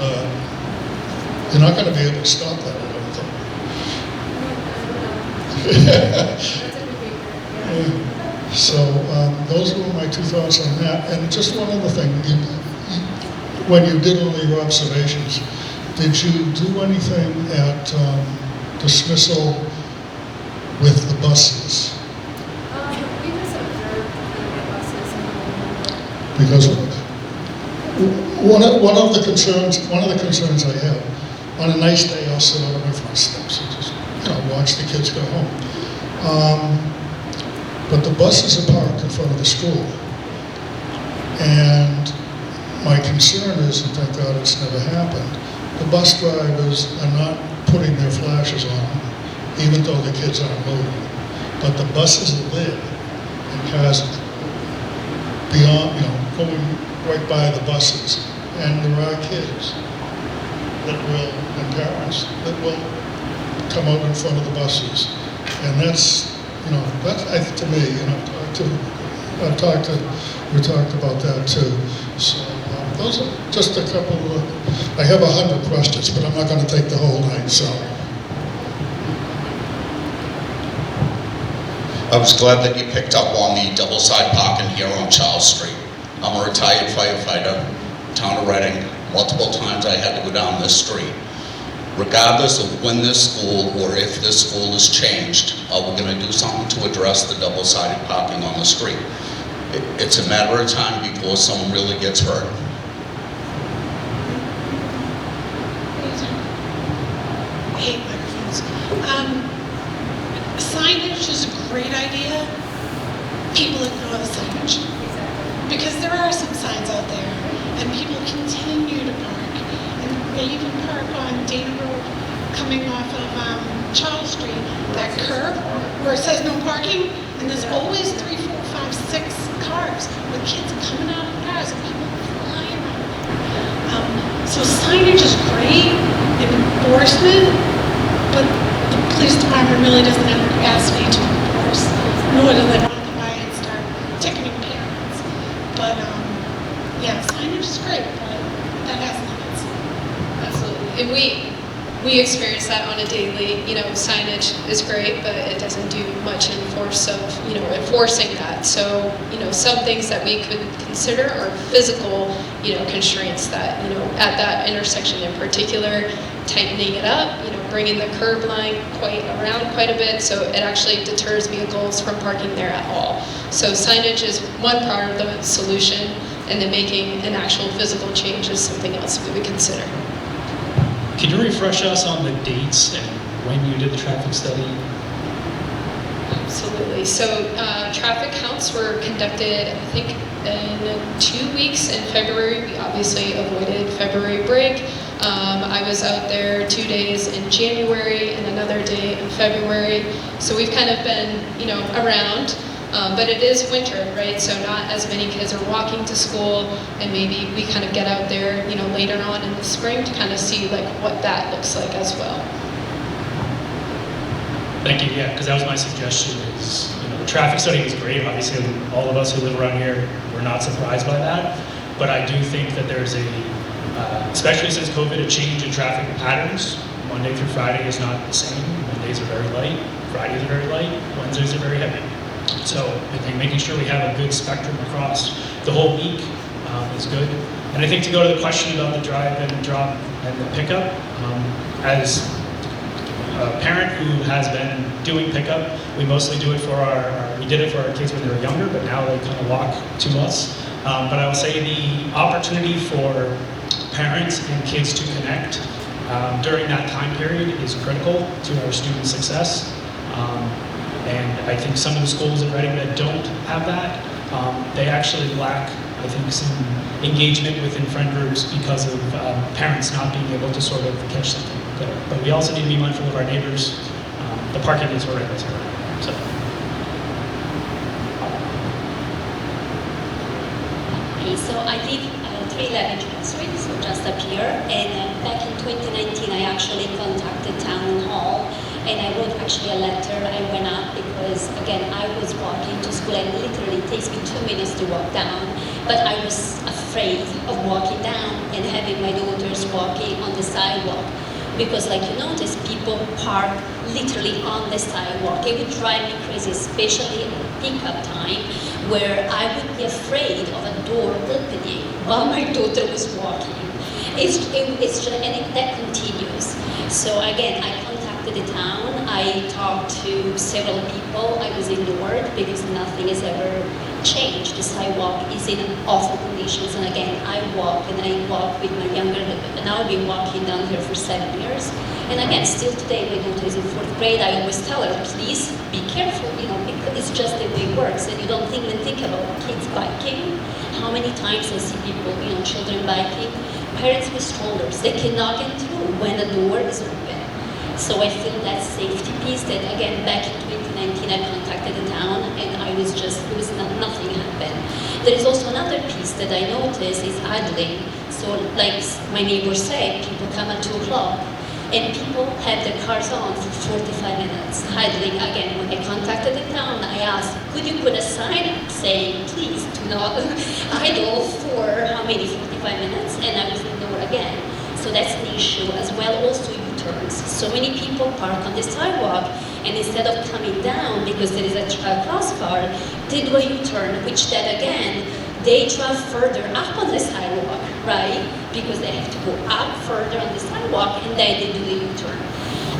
you're not going to be able to stop that, I don't think. So those were my 2 thoughts on that. And just one other thing, when you did all your observations, did you do anything at dismissal with the buses? We just observed the buses. Because one of the concerns I have, on a nice day, I'll sit out on my front steps and just watch the kids go home. But the buses are parked in front of the school, and my concern is, and thank God it's never happened, the bus drivers are not putting their flashes on, even though the kids aren't moving. But the buses are there, and cars beyond, going right by the buses, and there are kids that will, and parents that will come out in front of the buses, and that's, to me, we talked about that too. So those are just a couple of, I have 100 questions, but I'm not going to take the whole night, so. I was glad that you picked up on the double-side parking here on Charles Street. I'm a retired firefighter, town of Reading. Multiple times I had to go down this street. Regardless of when this school or if this school is changed, we're going to do something to address the double-sided parking on the street. It's a matter of time before someone really gets hurt. Hate microphones. Signage is a great idea. People ignore the signage. Because there are some signs out there, and people continue to park. And they even park on Dana Road coming off of Charles Street, that curb where it says no parking, and there's always 3, 4, 5, 6 cars with kids coming out of cars and people flying out there. So signage is great, enforcement, but the police department really doesn't have the capacity to enforce, nor do they want to come by and start ticketing parents. But yeah, signage is great, but that has limits. Absolutely. And we experience that on a daily, signage is great, but it doesn't do much in force of, enforcing that. So, some things that we could consider are physical, constraints that, at that intersection in particular, tightening it up, bringing the curb line around quite a bit, so it actually deters vehicles from parking there at all. So signage is one part of the solution, and then making an actual physical change is something else we would consider. Can you refresh us on the dates and when you did the traffic study? Absolutely. So traffic counts were conducted, I think, in 2 weeks in February. We obviously avoided February break. I was out there 2 days in January and another day in February. So we've kind of been, around. But it is winter, right? So not as many kids are walking to school, and maybe we kind of get out there, later on in the spring to kind of see what that looks like as well. Thank you. Yeah, because that was my suggestion. Is the traffic study was great. Obviously, all of us who live around here were not surprised by that. But I do think that there's especially since COVID, a change in traffic patterns. Monday through Friday is not the same. Mondays are very light. Fridays are very light. Wednesdays are very heavy. So I think making sure we have a good spectrum across the whole week is good. And I think to go to the question about the drive and drop and the pickup, as a parent who has been doing pickup, we mostly do it for we did it for our kids when they were younger, but now they kind of walk to us. But I will say the opportunity for parents and kids to connect during that time period is critical to our student success. And I think some of the schools in Reading that don't have that They actually lack, I think, some engagement within friend groups because of parents not being able to sort of catch something there. But we also need to be mindful of our neighbors. The parking is horrendous. So. Okay, so I live 311 Charles Street, so just up here, and back in 2019 I actually contacted Town Hall, and I wrote actually a letter. I went up because, again, I was walking to school, and literally it takes me 2 minutes to walk down, but I was afraid of walking down and having my daughters walking on the sidewalk, because like you notice, people park literally on the sidewalk. It would drive me crazy, especially at pickup time, where I would be afraid of a door opening while my daughter was walking. It's just, and that continues. So again, I contacted the town, I talked to several people, I was ignored because nothing has ever changed. The sidewalk is in awful conditions, and again, I walk with my younger, now I've been walking down here for 7 years, and again, still today, my daughter is in 4th grade, I always tell her, please be careful, because it's just the way it works, and you don't even think about kids biking. How many times I see people, children biking, parents with strollers, they cannot get through when the door is open. So I feel that safety piece that, again, back in 2019, I contacted the town, and nothing happened. There is also another piece that I noticed is idling. So like my neighbors say, people come at 2 o'clock, and people have their cars on for 45 minutes, idling. Again, when I contacted the town, I asked, could you put a sign up saying, please do not idle for how many, 45 minutes? And I was ignored again. So that's an issue as well. Also U-turns. So many people park on the sidewalk, and instead of coming down because there is a crossbar, they do a U-turn, which then again, they drive further up on the sidewalk, right? Because they have to go up further on the sidewalk, and then they do the U-turn.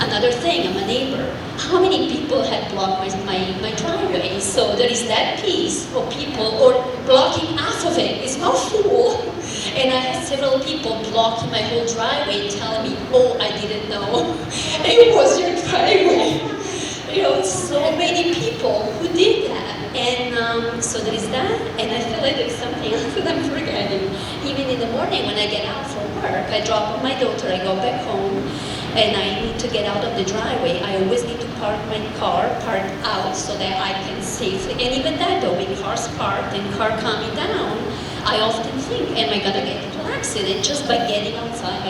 Another thing, I'm a neighbor. How many people had blocked my driveway? So there is that piece of people, or blocking half of it. It's not full. And I had several people blocking my whole driveway, telling me, oh, I didn't know. It was your driveway. So many people who did that. And so there is that, and I feel like there's something else that I'm forgetting. Even in the morning when I get out from work, I drop off my daughter, I go back home, and I need to get out of the driveway. I always need to park my car parked out so that I can safely, and even that though, with cars parked and car coming down, I often think, am I gonna get into an accident just by getting outside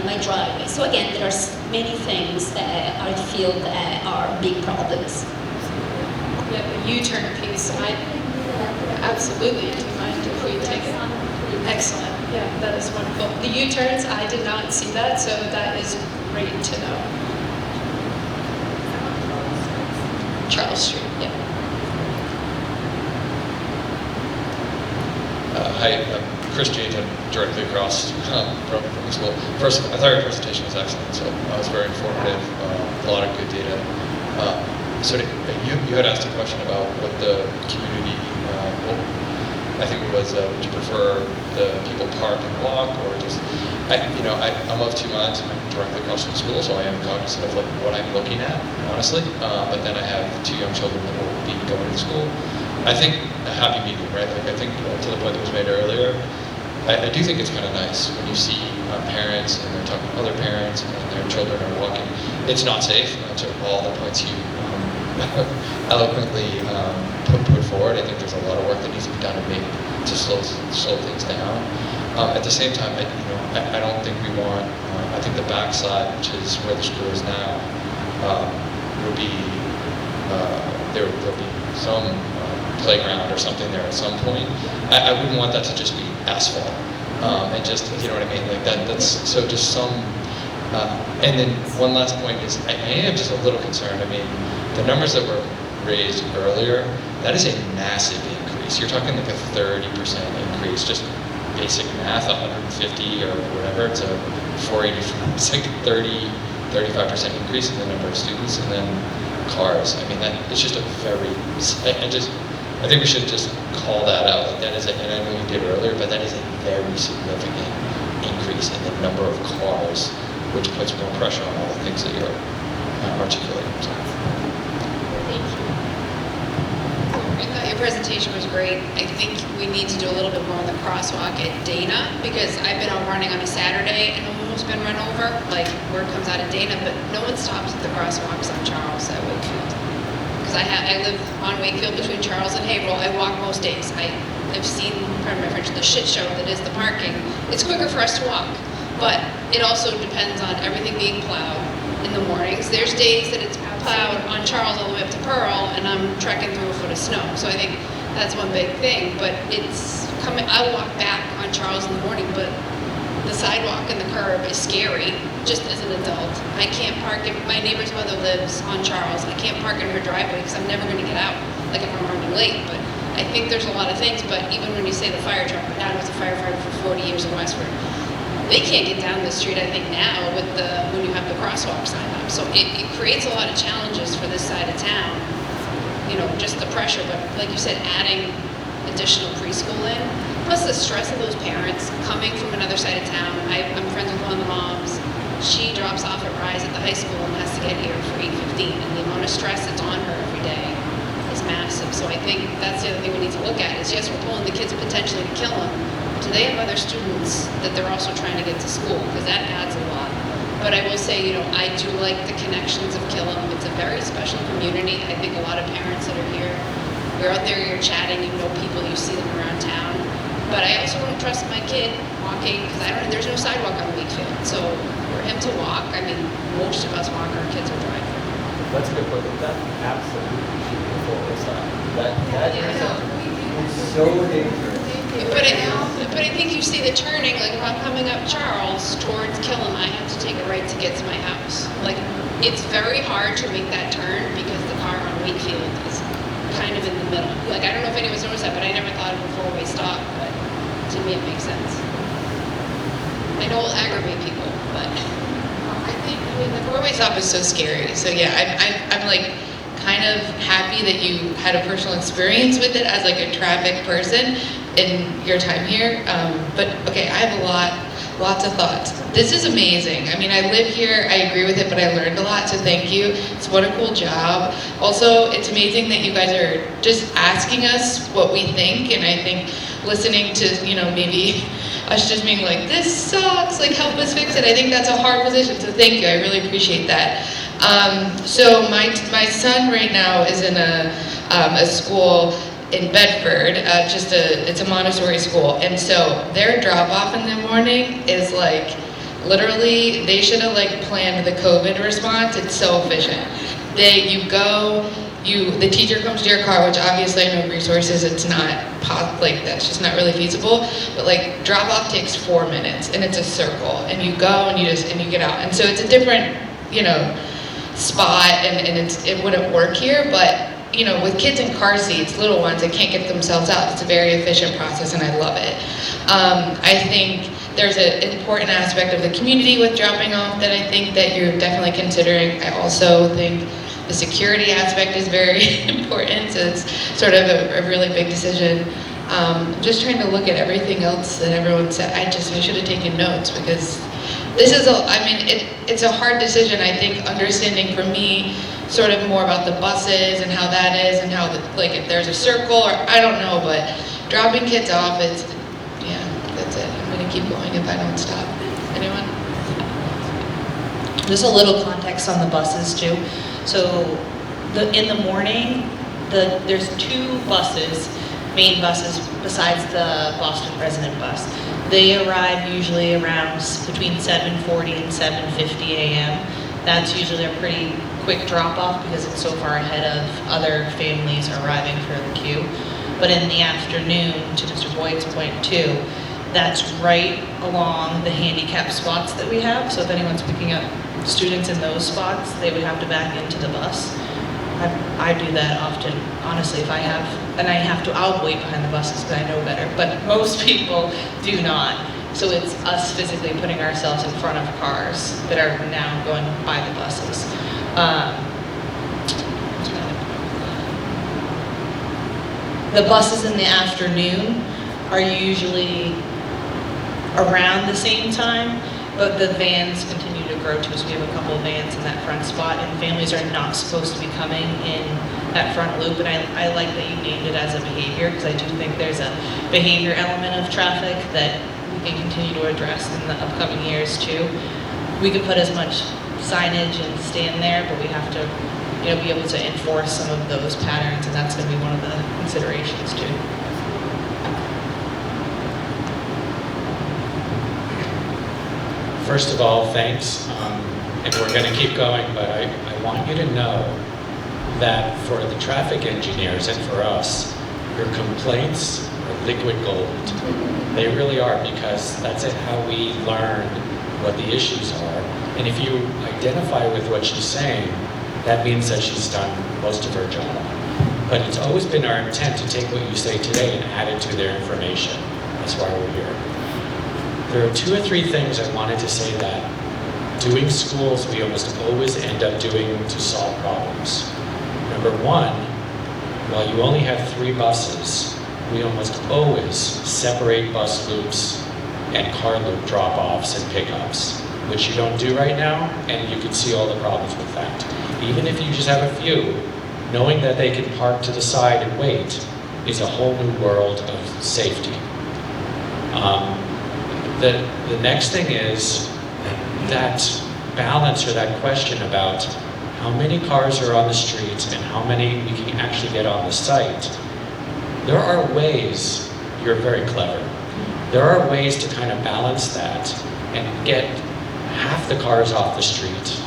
my driveway? So again, there are many things that I feel that are big problems. Yeah, the U-turn piece, absolutely, do you mind if we take it? Excellent, yeah, that is wonderful. The U-turns, I did not see that, so that is great to know. Charles Street, yeah. Hi, I'm Chris James. I'm directly across from the school. First, I thought your presentation was excellent, so it was very informative, a lot of good data. So you had asked a question about what the community, I think it was, would you prefer the people park and walk, or just, I'm of 2 minds. I'm directly across from the school, so I am cognizant of what I'm looking at, honestly. But then I have 2 young children that will be going to school. I think a happy medium, right? Like I think to the point that was made earlier, I do think it's kind of nice when you see parents and they're talking to other parents and their children are walking. It's not safe, to all the points you eloquently put forward. I think there's a lot of work that needs to be done to slow things down. At the same time, I don't think we want. I think the backside, which is where the school is now, will be there'll be some playground or something there at some point. I wouldn't want that to just be asphalt and just, you know what I mean, like that's so just some. And then one last point is I am just a little concerned. I mean, the numbers that were raised earlier, that is a massive increase. You're talking like a 30% increase, just basic math, 150 or whatever, it's a 485, it's like 35% increase in the number of students, and then cars. I mean, it's just a very, I think we should just call that out. Like that is, and I know you did earlier, but that is a very significant increase in the number of cars, which puts more pressure on all the things that you're articulating. So. Thank you. I thought your presentation was great. I think we need to do a little bit more on the crosswalk at Dana, because I've been out running on a Saturday and almost been run over, like word comes out of Dana, but no one stops at the crosswalks on Charles at Wakefield. Because I live on Wakefield between Charles and Haverhill. I walk most days. I've seen, pardon my French, the shit show that is the parking. It's quicker for us to walk, but it also depends on everything being plowed in the mornings. There's days that it's plowed on Charles all the way up to Pearl, and I'm trekking through a foot of snow. So I think that's one big thing, but it's coming, I walk back on Charles in the morning, but the sidewalk and the curb is scary, just as an adult. I can't park, my neighbor's mother lives on Charles, I can't park in her driveway because I'm never gonna get out, like if I'm running late, but I think there's a lot of things, but even when you say the fire truck, my dad was a firefighter for 40 years in Westford. They can't get down the street, I think, now with when you have the crosswalk sign up. So it creates a lot of challenges for this side of town, you know, just the pressure, but like you said, adding additional preschool in, plus the stress of those parents coming from another side of town. I'm friends with one of the moms. She drops off at Rise at the high school and has to get here for 8:15, and the amount of stress that's on her every day is massive. So I think that's the other thing we need to look at is, yes, we're pulling the kids potentially to Killam. Do they have other students that they're also trying to get to school? Because that adds a lot. But I will say, you know, I do like the connections of Killam. It's a very special community. I think a lot of parents that are here, you're out there, you're chatting, you know people, you see them around town. But I also don't trust my kid walking, because there's no sidewalk on Wakefield. So for him to walk, I mean, most of us walk, our kids will drive. That's a good point. That absolutely should be full stop. That is so dangerous. But I think you see the turning, like if I'm coming up Charles towards Killam, I have to take a right to get to my house. Like, it's very hard to make that turn because the car on Wakefield is kind of in the middle. Like, I don't know if anyone's noticed that, but I never thought of a four-way stop, but to me it makes sense. I know it'll aggravate people, but I mean, the four-way stop is so scary. So yeah, I'm like kind of happy that you had a personal experience with it as like a traffic person in your time here. But okay, I have lots of thoughts. This is amazing. I mean, I live here, I agree with it, but I learned a lot, so thank you. It's what a cool job. Also, it's amazing that you guys are just asking us what we think, and I think listening to, you know, maybe us just being like, this sucks, like help us fix it. I think that's a hard position, so thank you, I really appreciate that. So my son right now is in a school in Bedford, it's a Montessori school, and so their drop-off in the morning is like, literally, they should have like planned the COVID response. It's so efficient. The teacher comes to your car, which obviously I have no resources, it's not, that's just not really feasible, but like drop-off takes 4 minutes, and it's a circle, and you go and you get out, and so it's a different, you know, spot, and it wouldn't work here, but you know, with kids in car seats, little ones that can't get themselves out, it's a very efficient process, and I love it. I think there's an important aspect of the community with dropping off that I think that you're definitely considering. I also think the security aspect is very important, so it's sort of a really big decision. Just trying to look at everything else that everyone said. I should have taken notes, because this is it's a hard decision. I think understanding for me sort of more about the buses and how that is, and how like if there's a circle, or I don't know, but dropping kids off is, yeah, that's it. I'm gonna keep going if I don't stop. Anyone? Just a little context on the buses too. So in the morning, there's 2 buses, main buses, besides the Boston President bus. They arrive usually around between 7:40 and 7:50 a.m. That's usually a pretty quick drop-off because it's so far ahead of other families arriving for the queue. But in the afternoon, to Mr. Boyd's point too, that's right along the handicap spots that we have. So if anyone's picking up students in those spots, they would have to back into the bus. I do that often, honestly, if I have, and I'll wait behind the buses because I know better, but most people do not. So it's us physically putting ourselves in front of cars that are now going by the buses. The buses in the afternoon are usually around the same time, but the vans continue to grow to. So we have a couple of vans in that front spot, and families are not supposed to be coming in that front loop. And I like that you named it as a behavior, because I do think there's a behavior element of traffic that we can continue to address in the upcoming years too. We can put as much signage and stand there, but we have to, be able to enforce some of those patterns, and that's going to be one of the considerations too. First of all, thanks, and we're going to keep going, but I want you to know that for the traffic engineers and for us, your complaints are liquid gold. They really are, because that's how we learn what the issues are. And if you identify with what she's saying, that means that she's done most of her job. But it's always been our intent to take what you say today and add it to their information. That's why we're here. There are 2 or 3 things I wanted to say that doing schools we almost always end up doing to solve problems. Number 1, while you only have 3 buses, we almost always separate bus loops and car loop drop-offs and pickups, which you don't do right now, and you can see all the problems with that. Even if you just have a few, knowing that they can park to the side and wait is a whole new world of safety. The next thing is that balance, or that question about how many cars are on the streets and how many we can actually get on the site. There are ways, you're very clever, there are ways to kind of balance that and get half the cars off the street,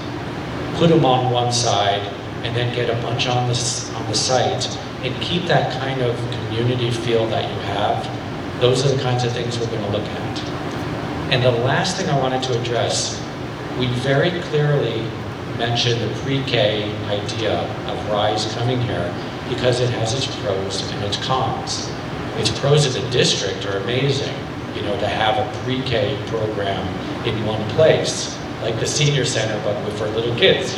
put them on one side, and then get a bunch on the site, and keep that kind of community feel that you have. Those are the kinds of things we're going to look at. And the last thing I wanted to address, we very clearly mentioned the pre-K idea of RISE coming here because it has its pros and its cons. Its pros as a district are amazing, to have a pre-K program in one place, like the senior center, but for little kids,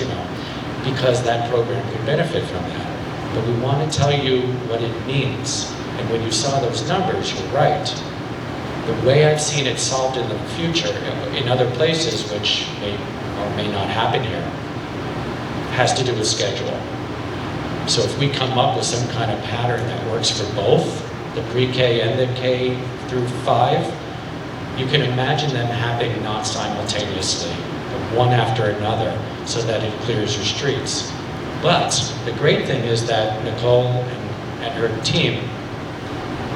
because that program could benefit from that. But we want to tell you what it means. And when you saw those numbers, you're right. The way I've seen it solved in the future, in other places, which may or may not happen here, has to do with schedule. So if we come up with some kind of pattern that works for both, the pre-K and the K through 5, you can imagine them happening not simultaneously, but one after another, so that it clears your streets. But the great thing is that Nicole and her team,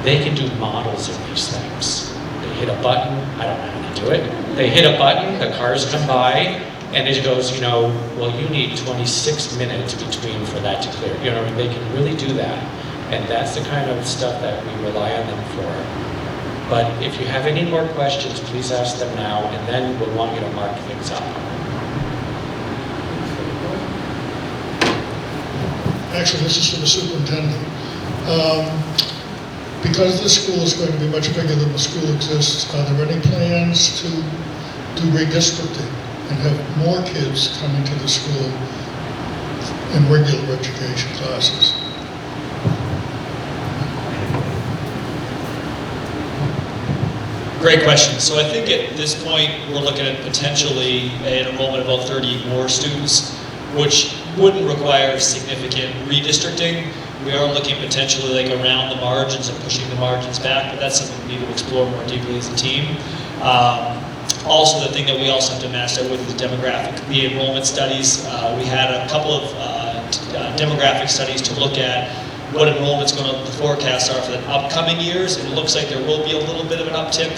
they can do models of these things. They hit a button, I don't know how to do it. They hit a button, the cars come by, and it goes, well, you need 26 minutes between for that to clear. They can really do that. And that's the kind of stuff that we rely on them for. But if you have any more questions, please ask them now, and then we'll want you to mark things up. Actually, this is for the superintendent. Because this school is going to be much bigger than the school exists, are there any plans to do redistricting and have more kids coming to the school in regular education classes? Great question. So I think at this point, we're looking at potentially an enrollment of about 30 more students, which wouldn't require significant redistricting. We are looking potentially like around the margins and pushing the margins back, but that's something we need to explore more deeply as a team. Also, the thing that we also have to match that with is demographic. The enrollment studies, we had a couple of demographic studies to look at what enrollment's the forecasts are for the upcoming years. It looks like there will be a little bit of an uptick.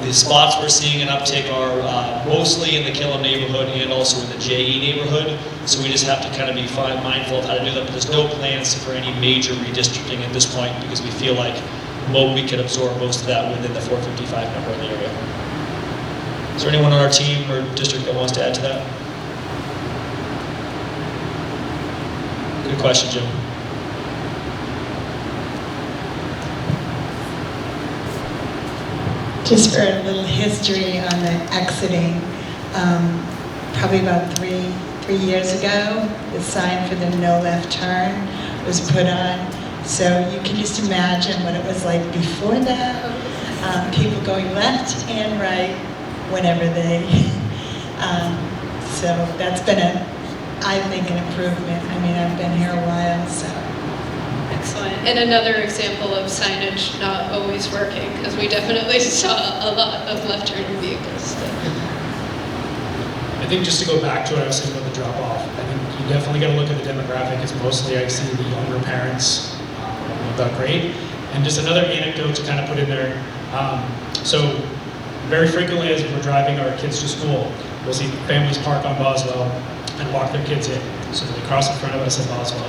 The spots we're seeing an uptick are mostly in the Killam neighborhood and also in the JE neighborhood. So we just have to kind of be mindful of how to do that. But there's no plans for any major redistricting at this point because we feel like we can absorb most of that within the 455 number in the area. Is there anyone on our team or district that wants to add to that? Good question, Jim. Just for a little history on the exiting, probably about three years ago, the sign for the no left turn was put on. So you can just imagine what it was like before that. People going left and right whenever they So that's been I think, an improvement. I mean, I've been here a while, so. Excellent. And another example of signage not always working, because we definitely saw a lot of left-turning vehicles. I think just to go back to what I was saying about the drop-off, I think you definitely got to look at the demographic. It's mostly I see the younger parents of that grade. And just another anecdote to kind of put in there. So very frequently as we're driving our kids to school, we'll see families park on Boswell and walk their kids in. So they cross in front of us at Boswell.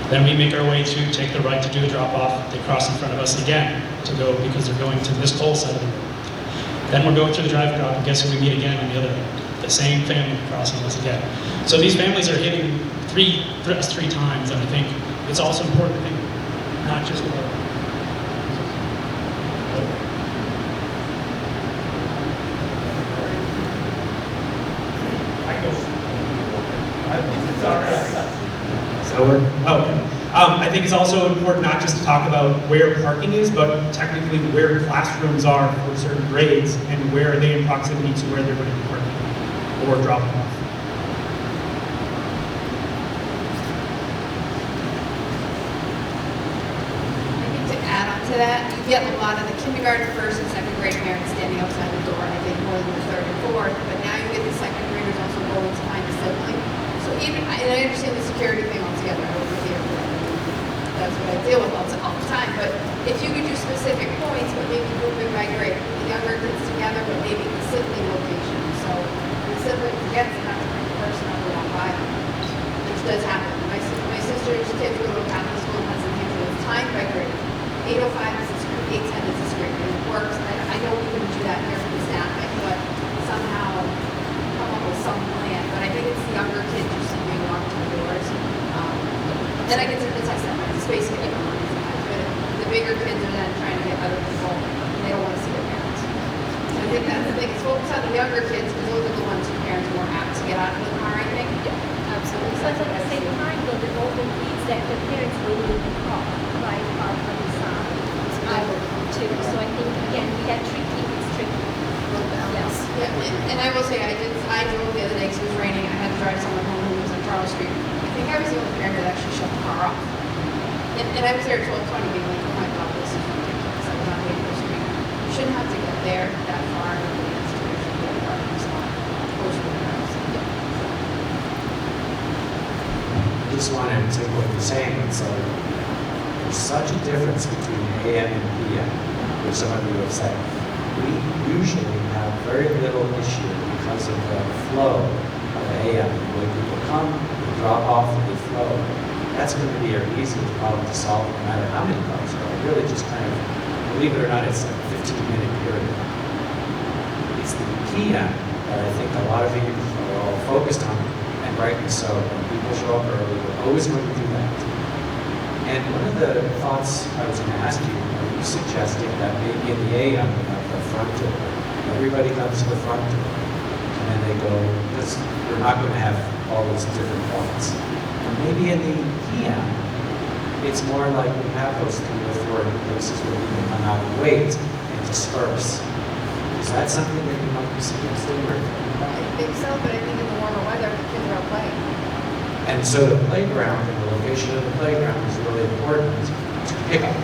Then we make our way to take the right to do a drop-off. They cross in front of us again to go because they're going to this whole side of the road. Then we're going through the drive-drop, and guess who we meet again on the other end? The same family crossing us again. So these families are hitting us three times, and I think it's also important to think not just about. I think it's also important not just to talk about where parking is, but technically where classrooms are for certain grades and where are they in proximity to where they're going to be parking or dropping off. I think to add on to that, you get a lot of the kindergarten, first and second grade parents standing outside the door, I think more than the third and fourth, but now you get the second graders also going to find a sibling. So even, and I understand the security thing altogether, I over here, that's what I deal with all the time, but if you could do specific points, but maybe grouping by grade, the younger kids together, but maybe the sibling location, so the sibling forgets not to bring the person up to walk by them, which does happen. My sister's kids go to a Catholic school in Pennsylvania, it's timed by grade. 8:05 is this grade, 8:10 is this grade, and it works. I know we couldn't do that here for the staffing, but somehow come up with some plan, but I think it's the younger kids who see being walked through the doors. Then I get to the text them, it's space to get on. But the bigger kids are then trying to get other people, and they don't want to see their parents. So I think that's the thing, is focus on the younger kids, because those are the ones who parents are more apt to get out of the car, I think. Yeah, absolutely. So at the same time, though, the older kids that the parents will in the car, right, are on the side. I will too. So I think, again, we get tricky, it's tricky. Yes. Yeah, and I will say, I drove the other day because it was raining, I had to drive someone home who was on Charles Street. I think I was the only parent that actually shut the car off. And I was there at 12:20 being like, oh my God, this is ridiculous. I was on Maple Street. You shouldn't have to get there that far in advance to actually get a parking spot close to the house. I just wanted to take what you're saying. It's like, there's such a difference between AM and PM, which some of you have said. We usually have very little issue because of the flow of AM. When people come, they drop off, they flow. That's going to be our easiest problem to solve, no matter how many cars there are. Really just kind of, believe it or not, it's like a 15-minute period. It's the PM that I think a lot of you are all focused on, and rightly so. When people show up early, we're always going to do that. And one of the thoughts I was going to ask you, are you suggesting that maybe in the AM we have the front door? Everybody comes to the front door, and then they go, because we're not going to have all those different points. Maybe in the PM, it's more like we have those 3 or 4 places where we can come out and wait and disperse. Is that something that you might be suggesting? I think so, but I think in the warmer weather, the kids are out playing. And so the playground and the location of the playground is really important to pick up.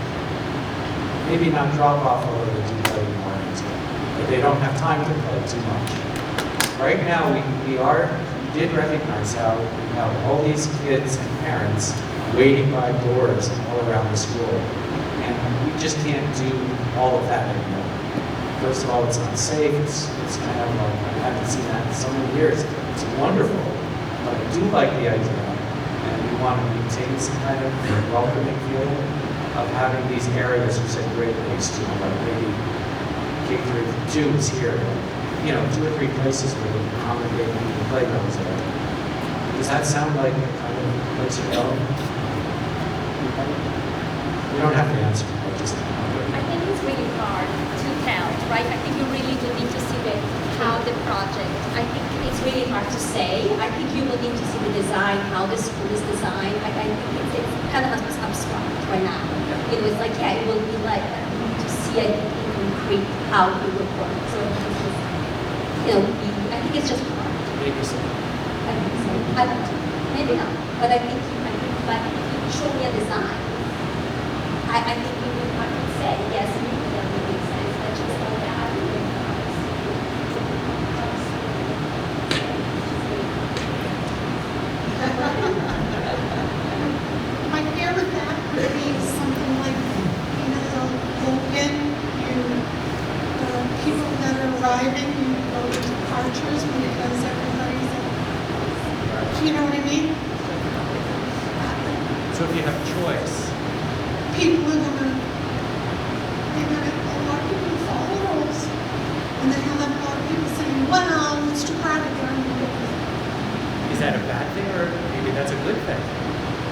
Maybe not drop off, although they do play in the mornings, but they don't have time to play too much. Right now, we did recognize how we have all these kids and parents waiting by doors all around the school. And we just can't do all of that anymore. First of all, it's unsafe. It's kind of like, I haven't seen that in so many years. It's wonderful. But I do like the idea. And we want to maintain some kind of welcoming feeling of having these areas, you said grade based, like maybe K-2 is here. 2 or 3 places where we can accommodate the playgrounds there. Does that sound like the kind of place you're going? You don't have to answer. I think it's really hard to tell, right? I think you really do need to see how the project, I think it's really hard to say. I think you will need to see the design, how the school is designed. I think it's kind of abstract right now. It's like, yeah, it will be like that. You need to see it in concrete how it will work. So I think it's just hard. maybe so. I think so. I don't know. Maybe not. But I think but if you show me a design, I think I could say, yes, maybe that would make sense, but just like that, My fear with that would be something like, open, the people that are arriving, go to departures because everybody's, you know what I mean? So if you have choice, People are a lot of people follow rules. And then you'll have a lot of people saying, well, it's too crowded there. I'm gonna go." is that a bad thing or maybe that's a good thing?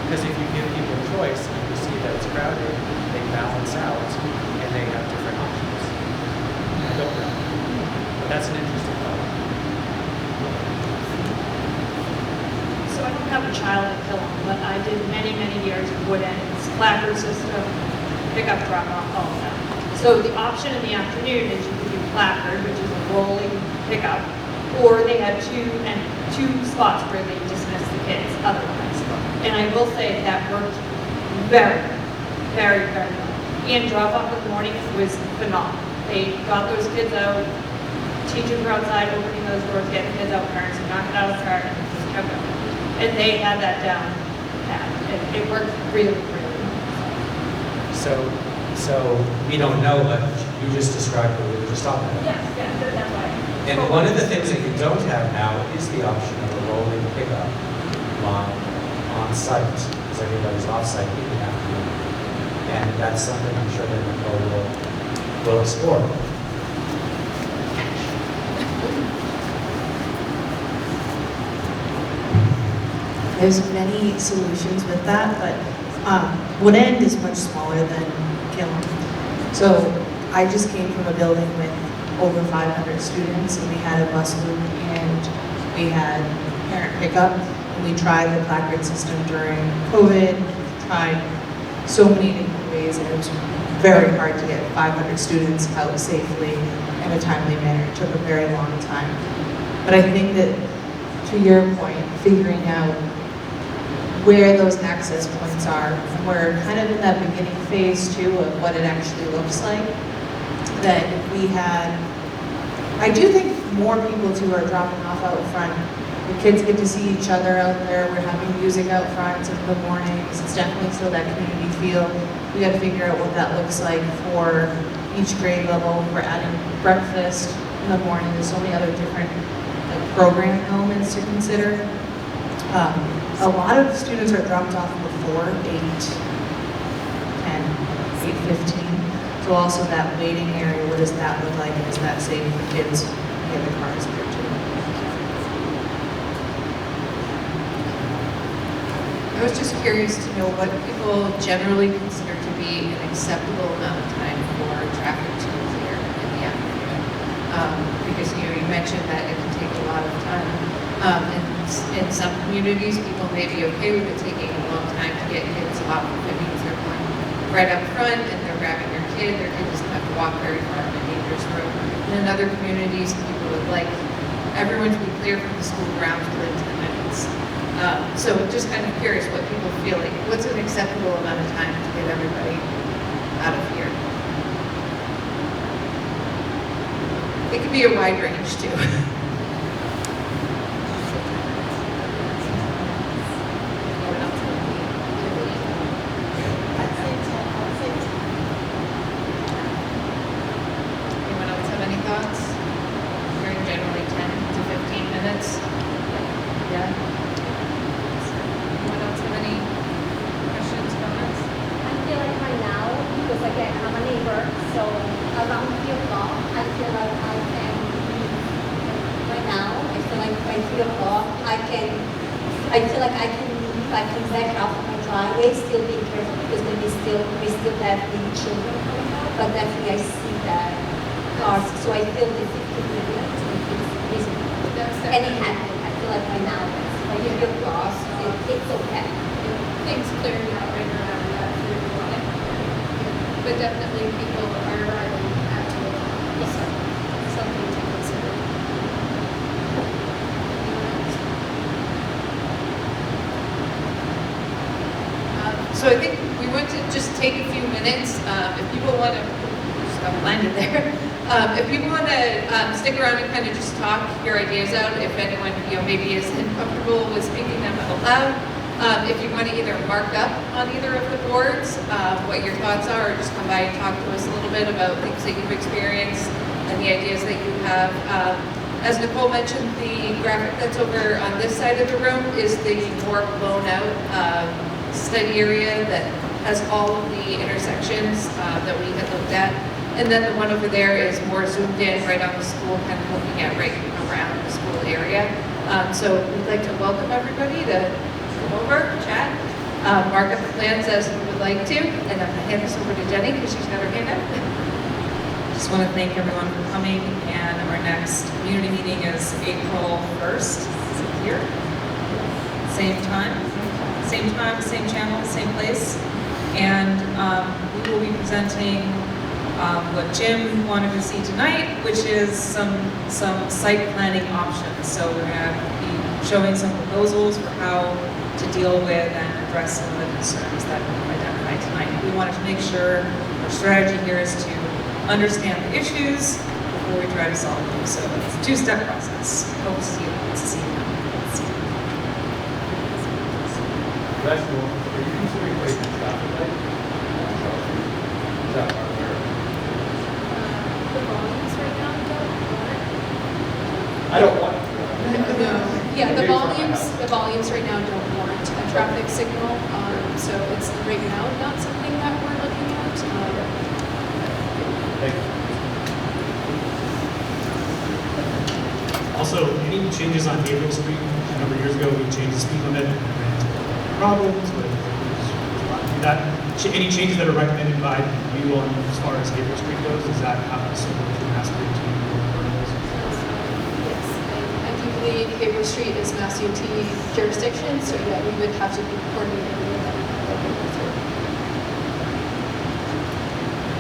Because if you give people choice and you see that it's crowded, they balance out and they have different options. I don't know. But that's an interesting thought. So I don't have a child at Killam, but I did many, many years of wood ends, placard system, pickup, drop off, all of that. So the option in the afternoon is you could do placard, which is a rolling pickup, or they had two spots where they dismissed the kids otherwise. And I will say that worked very, very, very well. And drop off in the morning was phenomenal. They got those kids out, teachers were outside opening those doors, getting kids out, parents would knock it out of the car and just kept going. And they had that down pat. It worked really, really well. So we don't know, but you just described what we were just talking about. Yeah, that's why. And one of the things that you don't have now is the option of a rolling pickup on site, because everybody's off site in the afternoon. And that's something I'm sure that Nicole will explore. There's many solutions with that, but Woodend is much smaller than Killam. So I just came from a building with over 500 students, and we had a bus loop, and we had parent pickup, and we tried the placard system during COVID, tried so many different ways, and it was very hard to get 500 students out safely in a timely manner. It took a very long time. But I think that, to your point, figuring out where those access points are, and we're kind of in that beginning phase too of what it actually looks like, that if we had, I do think more people too are dropping off out front. The kids get to see each other out there, we're having music out front in the mornings, it's definitely still that community feel. We gotta figure out what that looks like for each grade level. We're adding breakfast in the morning, there's so many other different program elements to consider. A lot of students are dropped off before 8:10, 8:15. So also that waiting area, what does that look like, and is that safe for kids to get the cars there too? I was just curious to know what people generally consider to be an acceptable amount of time for traffic to clear in the afternoon. Because you mentioned that it can take a lot of time. In some communities, people may be okay with it taking a long time to get kids off. That means they're going right up front and they're grabbing their kid doesn't have to walk very far on a dangerous road. And in other communities, people would like everyone to be clear from the school grounds within 10 minutes. So just kind of curious what people feel like. What's an acceptable amount of time to get everybody out of here? It could be a wide range too. Anyone else have any thoughts? Very generally 10 to 15 minutes. Yeah. Anyone else have any questions, comments? I feel like right now, because again, I'm a neighbor, so around 3 o'clock, I feel like I can, right now, I feel like by 3 o'clock, I feel like I can leave, I can back out of my driveway, still being careful, because then we still have the children coming out, but definitely I see that cars, so I feel the 15 minutes, it's reasonable. And it happened, I feel like right now, by 3 o'clock, it's okay. Things clearing out right around that 3 o'clock. But definitely people are arriving at 2 o'clock, so something to consider. Anyone So I think we want to just take a few minutes, if people want to, just landed there. If people want to stick around and kind of just talk your ideas out, if anyone, maybe isn't comfortable with speaking them out loud, if you want to either mark up on either of the boards what your thoughts are, or just come by and talk to us a little bit about things that you've experienced and the ideas that you have. As Nicole mentioned, the graphic that's over on this side of the room is the more blown out study area that has all of the intersections that we had looked at. And then the one over there is more zoomed in right on the school, kind of looking at right around the school area. So we'd like to welcome everybody to come over, chat, mark up the plans as you would like to, and I'm going to hand this over to Jenny because she's got her hand up. Just want to thank everyone for coming, and our next community meeting is April 1st, here. Same time, same channel, same place. And we will be presenting what Jim wanted to see tonight, which is some site planning options. So we're going to be showing some proposals for how to deal with and address some of the concerns that we've identified tonight. We wanted to make sure our strategy here is to understand the issues before we try to solve them. So it's a two-step process. Hope to see you. Are you considering placing traffic light? Is that part of where? The volumes right now don't work. I don't want to. Yeah, the volumes right now don't warrant a traffic signal, so it's right now not something that we're looking at. Thank you. Also, any changes on Haverhill Street? A number of years ago, we changed the speed limit and ran into problems with that. Any changes that are recommended by you on as far as Haverhill Street goes? Does that have a similar to Mass DOT? Yes, I do believe Haverhill Street is Mass DOT jurisdiction, so yeah, we would have to be coordinated with them.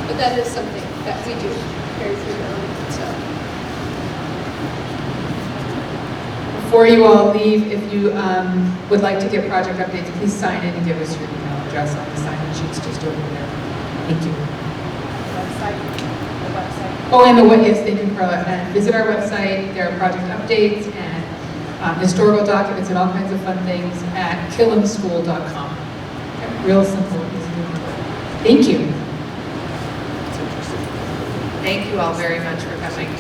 But that is something that we do carry through the ordinance, so. Before you all leave, if you would like to get project updates, please sign in and give us your email address on the sign-in sheets just over there. Thank you. The website. Oh, and yes, thank you, Carla. And visit our website. There are project updates and historical documents and all kinds of fun things at killamschool.com. Real simple, easy to remember. Thank you. Thank you all very much for coming.